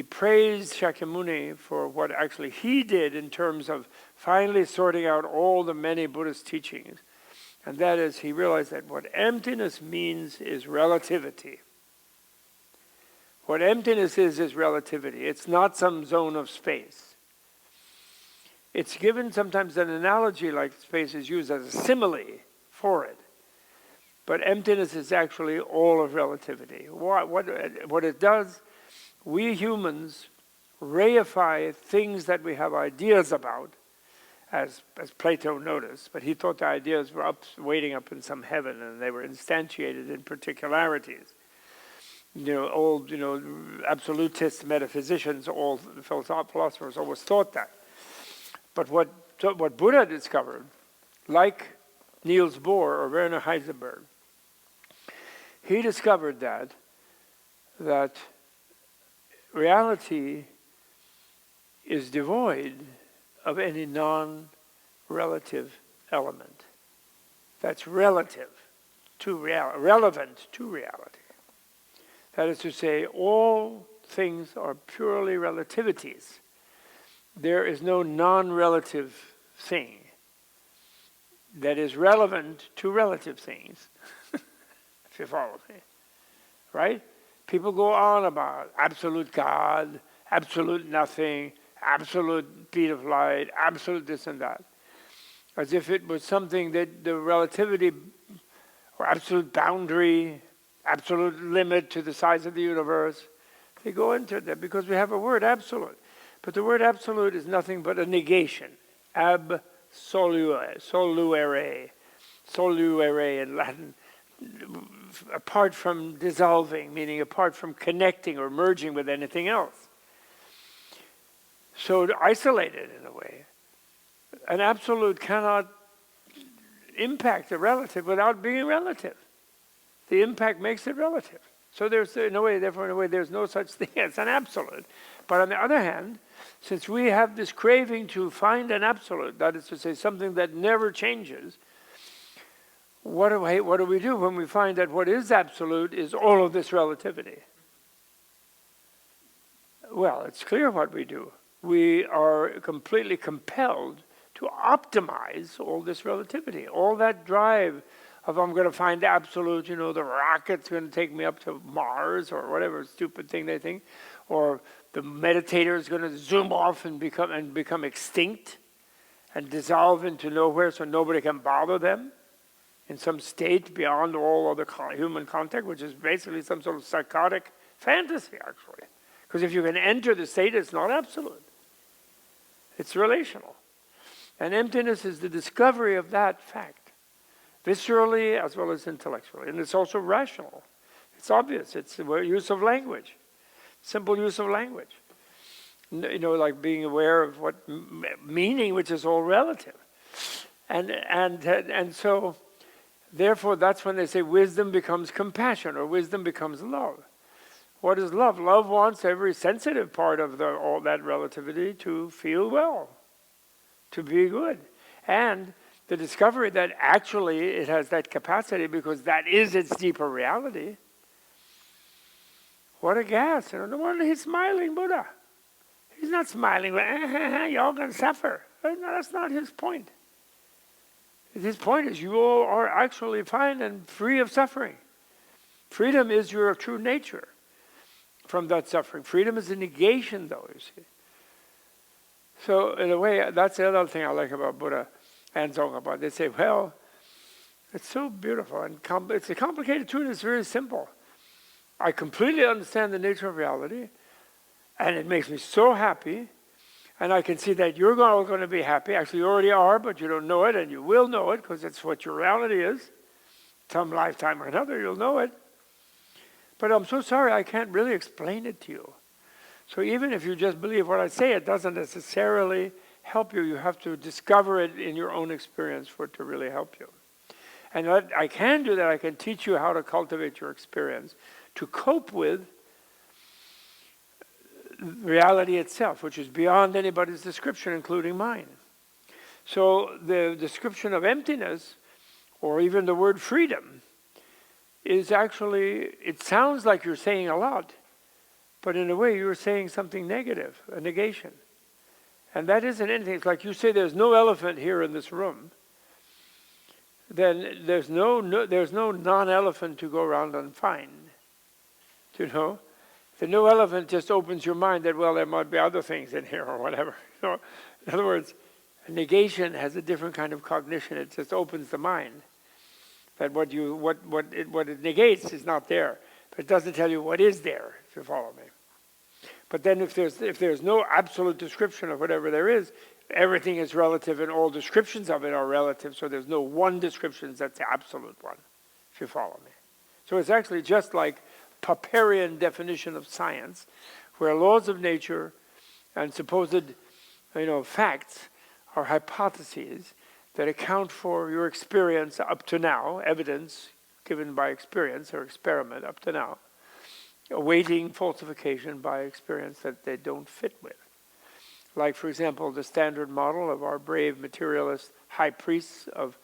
praised Shakyamuni for what actually he did in terms of finally sorting out all the many Buddhist teachings. And that is, he realized that what emptiness means is relativity. What emptiness is relativity. It's not some zone of space. It's given sometimes an analogy like space is used as a simile for it. But emptiness is actually all of relativity. What it does, we humans reify things that we have ideas about, as Plato noticed, but he thought the ideas were waiting up in some heaven and they were instantiated in particularities. Old, absolutist metaphysicians, all philosophers always thought that. But what Buddha discovered, like Niels Bohr or Werner Heisenberg, he discovered that reality is devoid of any non-relative element. That's relative to relevant to reality. That is to say, all things are purely relativities. There is no non-relative thing that is relevant to relative things. If you follow me. Right? People go on about absolute God absolute nothing, absolute speed of light, absolute this and that. As if it was something that the relativity or absolute boundary, absolute limit to the size of the universe. They go into that because we have a word absolute. But the word absolute is nothing but a negation. Absolute, soluere in Latin. Apart from dissolving, meaning apart from connecting or merging with anything else. So isolated in a way. An absolute cannot impact a relative without being relative. The impact makes it relative. So there's, in a way, there's no such thing as an absolute. But on the other hand, since we have this craving to find an absolute, that is to say, something that never changes, what do we do when we find that what is absolute is all of this relativity? Well, it's clear what we do. We are completely compelled to optimize all this relativity, all that drive of I'm going to find the absolute, the rocket's going to take me up to Mars or whatever stupid thing they think, or the meditator is going to zoom off and become extinct and dissolve into nowhere so nobody can bother them in some state beyond all other human contact, which is basically some sort of psychotic fantasy, actually. Because if you can enter the state, it's not absolute. It's relational. And emptiness is the discovery of that fact, viscerally as well as intellectually. And it's also rational. It's obvious. It's the use of language, simple use of language. Like being aware of what meaning, which is all relative. And so, therefore, that's when they say wisdom becomes compassion or wisdom becomes love. What is love? Love wants every sensitive part of all that relativity to feel well, to be good. And the discovery that actually it has that capacity because that is its deeper reality. What a gas. No wonder he's smiling, Buddha. He's not smiling, y'all going to suffer. No, that's not his point. His point is you all are actually fine and free of suffering. Freedom is your true nature from that suffering. Freedom is a negation, though, you see. So, in a way, that's the other thing I like about Buddha and Tsongkhapa. They say, well, it's so beautiful, and it's a complicated too, and it's very simple. I completely understand the nature of reality, and it makes me so happy, and I can see that you're all going to be happy. Actually, you already are, but you don't know it, and you will know it, because it's what your reality is. Some lifetime or another, you'll know it. But I'm so sorry, I can't really explain it to you. So even if you just believe what I say, it doesn't necessarily help you. You have to discover it in your own experience for it to really help you. And I can do that. I can teach you how to cultivate your experience to cope with reality itself, which is beyond anybody's description, including mine. So the description of emptiness, or even the word freedom, is actually, it sounds like you're saying a lot, but in a way you're saying something negative, a negation. And that isn't anything. It's like you say there's no elephant here in this room, then there's no non-elephant to go around and find. Do you know? The no elephant just opens your mind that, well, there might be other things in here or whatever. In other words, a negation has a different kind of cognition. It just opens the mind. That what it negates is not there, but it doesn't tell you what is there, if you follow me. But then if there's no absolute description of whatever there is, everything is relative and all descriptions of it are relative, so there's no one description that's the absolute one, if you follow me. So it's actually just like Popperian definition of science, where laws of nature and supposed facts are hypotheses that account for your experience up to now, evidence given by experience or experiment up to now, awaiting falsification by experience that they don't fit with. Like, for example, the standard model of our brave materialist high priests of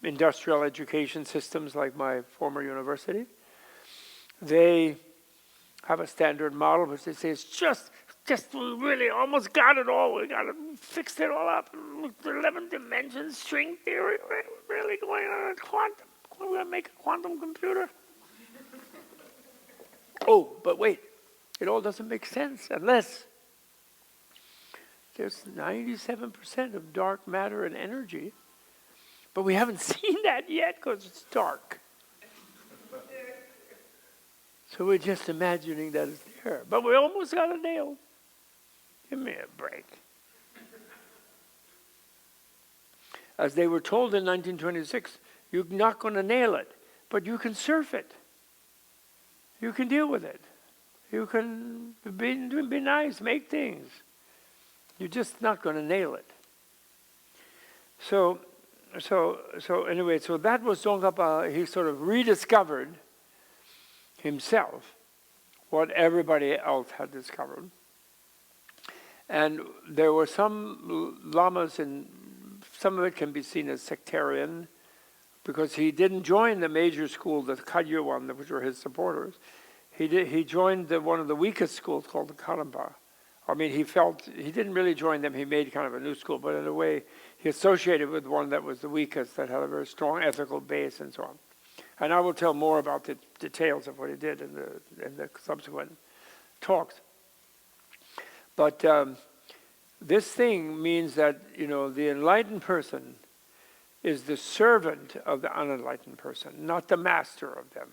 industrial education systems like my former university. They have a standard model which they say is just we really almost got it all. We got it fixed it all up. 11 dimensions, string theory. We're really going on a quantum. We're going to make a quantum computer. Oh, but wait. It all doesn't make sense unless There's 97% of dark matter and energy, but we haven't seen that yet because it's dark. So we're just imagining that it's there, but we almost got it nailed. Give me a break. As they were told in 1926, you're not going to nail it, but you can surf it. You can deal with it. You can be nice, make things. You're just not going to nail it. So anyway, so that was Tsongkhapa. He sort of rediscovered himself what everybody else had discovered. And there were some lamas, and some of it can be seen as sectarian, because he didn't join the major school, the Kagyu one, which were his supporters. He joined one of the weakest schools called the Karmapa. I mean, he didn't really join them. He made kind of a new school, but in a way, he associated with one that was the weakest, that had a very strong ethical base and so on. And I will tell more about the details of what he did in the subsequent talks. But this thing means that, the enlightened person is the servant of the unenlightened person, not the master of them.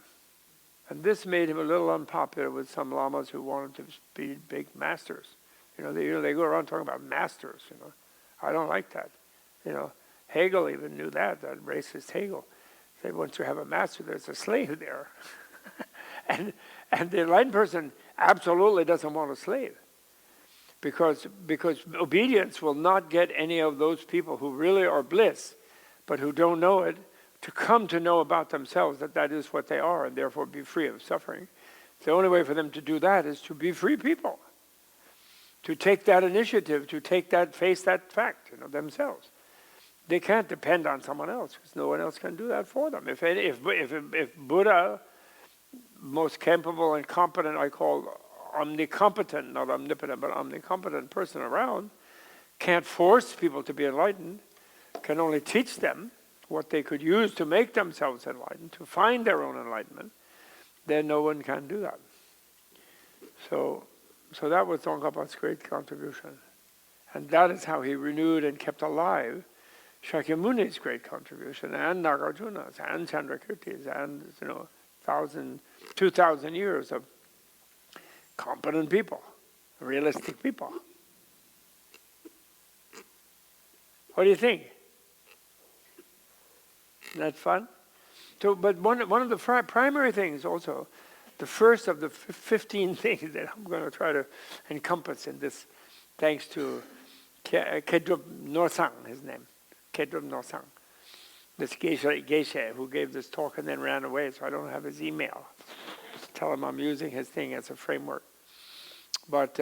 And this made him a little unpopular with some lamas who wanted to be big masters. They go around talking about masters. I don't like that. Hegel even knew that racist Hegel said once you have a master, there's a slave there. and the enlightened person absolutely doesn't want a slave, because obedience will not get any of those people who really are bliss, but who don't know it, to come to know about themselves that is what they are, and therefore be free of suffering. The only way for them to do that is to be free people, to take that initiative, to face that fact, themselves. They can't depend on someone else, because no one else can do that for them. If Buddha, most capable and competent, I call omnicompetent, not omnipotent, but omnicompetent person around, can't force people to be enlightened, can only teach them what they could use to make themselves enlightened, to find their own enlightenment, then no one can do that. So that was Tsongkhapa's great contribution. And that is how he renewed and kept alive Shakyamuni's great contribution, and Nagarjuna's, and Chandrakirti's, and 2,000 years of competent people, realistic people. What do you think? Isn't that fun? So, but one of the primary things also, the first of the 15 things that I'm going to try to encompass in this, thanks to Kedrup Norsang, his name, Kedrup Norsang, this geisha who gave this talk and then ran away, so I don't have his email. Just tell him I'm using his thing as a framework. But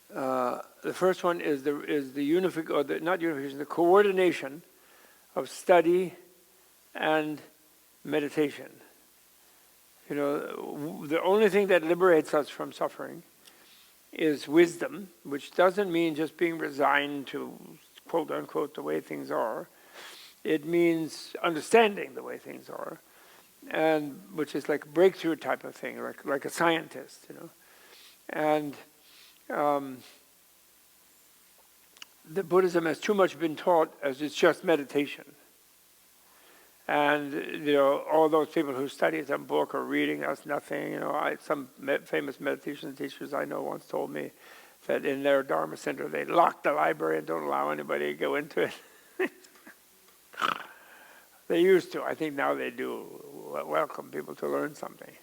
the first one is the unification, the coordination of study and meditation. The only thing that liberates us from suffering is wisdom, which doesn't mean just being resigned to, quote unquote, the way things are. It means understanding the way things are, and which is like a breakthrough type of thing, like a scientist, And the Buddhism has too much been taught as it's just meditation. And, all those people who study some book or reading, that's nothing. Some famous meditation teachers I know once told me that in their Dharma center, they lock the library and don't allow anybody to go into it. They used to. I think now they do welcome people to learn something.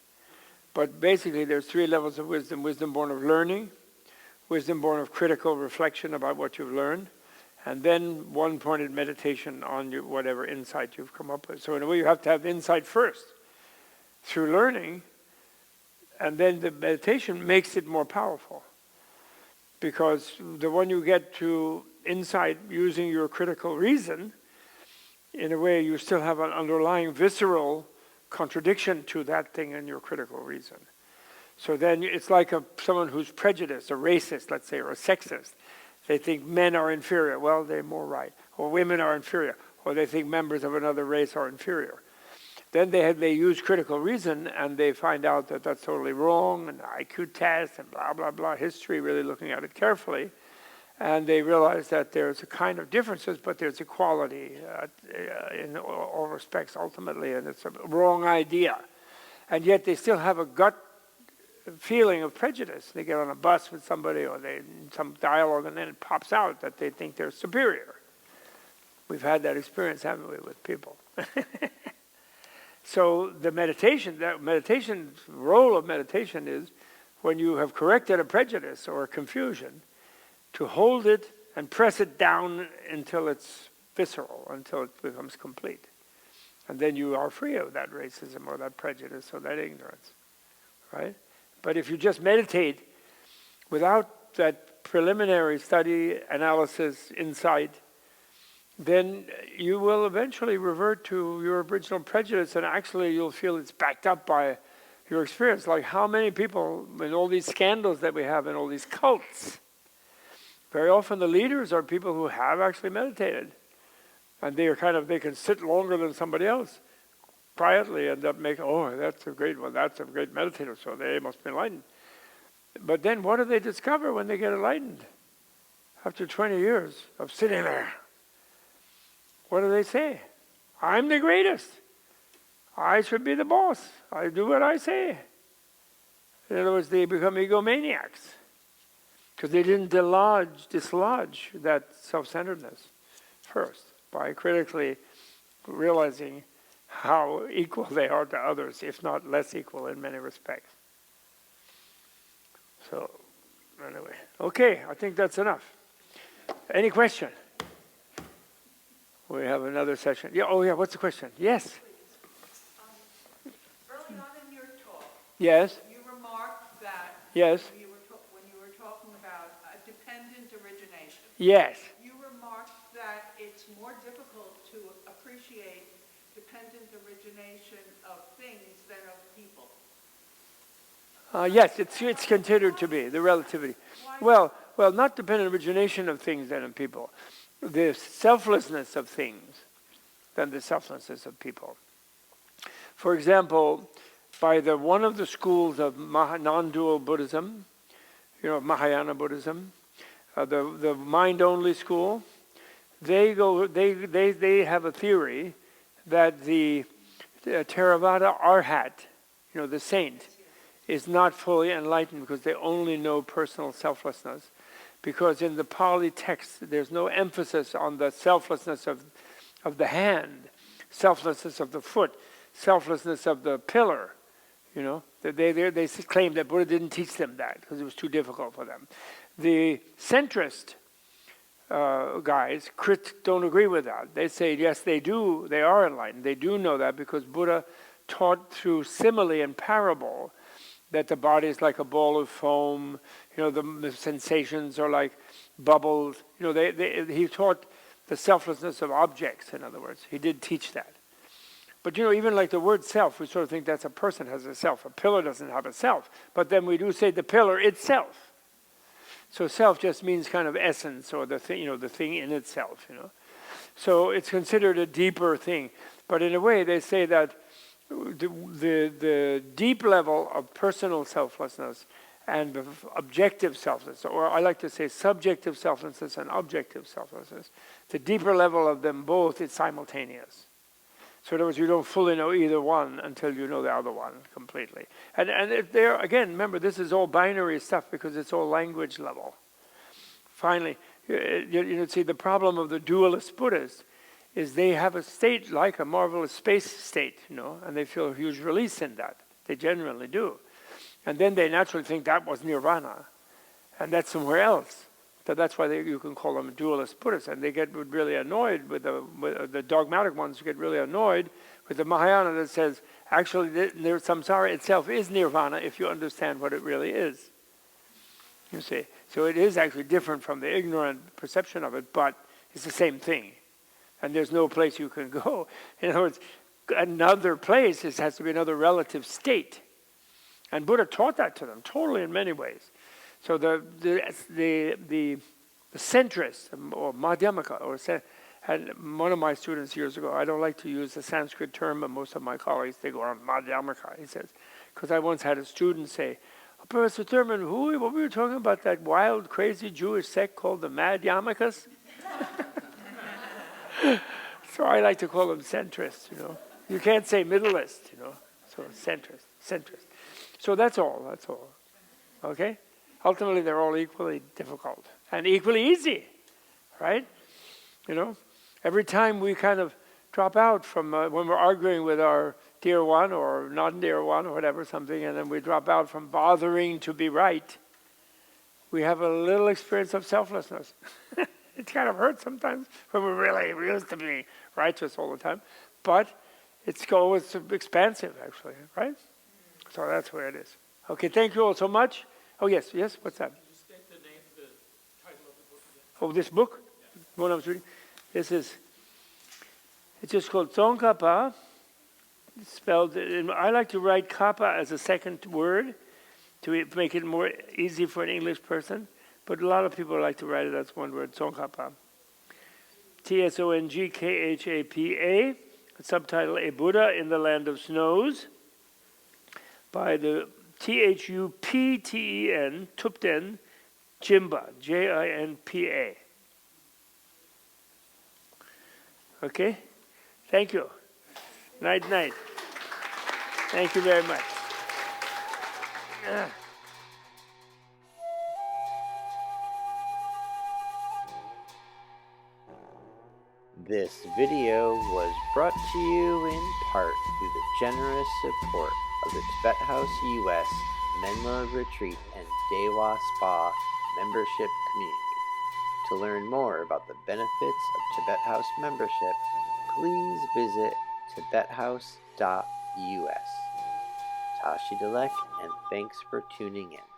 But basically, there's 3 levels of wisdom. Wisdom born of learning, wisdom born of critical reflection about what you've learned, and then one-pointed meditation on whatever insight you've come up with. So in a way, you have to have insight first through learning, and then the meditation makes it more powerful. Because the one you get to insight using your critical reason, in a way, you still have an underlying visceral contradiction to that thing in your critical reason. So then it's like someone who's prejudiced, a racist, let's say, or a sexist. They think men are inferior. Well, they're more right. Or women are inferior. Or they think members of another race are inferior. Then they use critical reason, and they find out that that's totally wrong, and IQ test, and blah, blah, blah, history, really looking at it carefully. And they realize that there's a kind of differences, but there's equality in all respects, ultimately, and it's a wrong idea. And yet they still have a gut feeling of prejudice. They get on a bus with somebody, or they some dialogue, and then it pops out that they think they're superior. We've had that experience, haven't we, with people? So the role of meditation is, when you have corrected a prejudice or a confusion, to hold it and press it down until it's visceral, until it becomes complete. And then you are free of that racism or that prejudice or that ignorance, right? But if you just meditate without that preliminary study, analysis, insight, then you will eventually revert to your original prejudice, and actually you'll feel it's backed up by your experience. Like how many people, in all these scandals that we have in all these cults, very often the leaders are people who have actually meditated. And they can sit longer than somebody else, quietly end up making, oh, that's a great one, that's a great meditator, so they must be enlightened. But then what do they discover when they get enlightened? After 20 years of sitting there, what do they say? I'm the greatest. I should be the boss. I do what I say. In other words, they become egomaniacs because they didn't dislodge that self-centeredness first by critically realizing how equal they are to others, if not less equal in many respects. So, anyway. Okay, I think that's enough. Any question? We have another session. Yeah. Oh, yeah. What's the question? Yes. Early on in your talk, Yes. you remarked that Yes. when you were talking about dependent origination, Yes. you remarked that it's more difficult to appreciate dependent origination of things than of people. Yes, it's considered to be the relativity. Well, not dependent origination of things than of people. The selflessness of things than the selflessness of people. For example, by one of the schools of non-dual Buddhism, Mahayana Buddhism, the mind-only school, they have a theory that the Theravada Arhat, the saint, is not fully enlightened because they only know personal selflessness. Because in the Pali text, there's no emphasis on the selflessness of the hand, selflessness of the foot, selflessness of the pillar. They claim that Buddha didn't teach them that because it was too difficult for them. The centrist guys don't agree with that. They say, yes, they do. They are enlightened. They do know that because Buddha taught through simile and parable that the body is like a ball of foam. The sensations are like bubbles. He taught the selflessness of objects, in other words. He did teach that. But even like the word self, we sort of think that's a person has a self. A pillar doesn't have a self. But then we do say the pillar itself. So self just means kind of essence, or the thing, the thing in itself, So it's considered a deeper thing. But in a way, they say that the deep level of personal selflessness and the objective selflessness, or I like to say subjective selflessness and objective selflessness, the deeper level of them both is simultaneous. So in other words, you don't fully know either one until you know the other one completely. And if there, again, remember, this is all binary stuff because it's all language level. Finally, see, the problem of the dualist Buddhists is they have a state like a marvelous space state, and they feel a huge release in that. They genuinely do. And then they naturally think that was nirvana, and that's somewhere else. So that's why you can call them dualist Buddhists, and they get really annoyed with the dogmatic ones. Get really annoyed with the Mahayana that says actually the samsara itself is nirvana if you understand what it really is. You see, so it is actually different from the ignorant perception of it, but it's the same thing, and there's no place you can go. In other words, another place has to be another relative state, and Buddha taught that to them totally in many ways. So the centrist or madhyamaka And one of my students years ago, I don't like to use the Sanskrit term, but most of my colleagues, they go on Madhyamaka, he says. Because I once had a student say, oh, Professor Thurman, what were you talking about, that wild, crazy Jewish sect called the Madhyamakas? So I like to call them centrists, you know. You can't say middleist, you know. So centrist. So that's all. Okay? Ultimately, they're all equally difficult and equally easy, right? You know? Every time we kind of drop out from when we're arguing with our dear one or non-dear one or whatever, something, and then we drop out from bothering to be right, we have a little experience of selflessness. It kind of hurts sometimes when we're really used to be righteous all the time, but it's always expansive, actually, right? So that's where it is. Okay, thank you all so much. Oh, yes, what's that? Can you state the name, the title of the book again? Oh, this book? Yeah. One I was reading? It's just called Tsongkhapa. It's spelled, I like to write Khapa as a second word to make it more easy for an English person. But a lot of people like to write it as one word, Tsongkhapa. Tsongkhapa. Subtitle, A Buddha in the Land of Snows, by the Thupten, Tupten Jimpa, Jinpa. Okay? Thank you. Night. Thank you very much. This video was brought to you in part through the generous support of the Tibet House US Menla Retreat and Dewa Spa membership community. To learn more about the benefits of Tibet House membership, please visit tibethouse.us. Tashi Delek, and thanks for tuning in.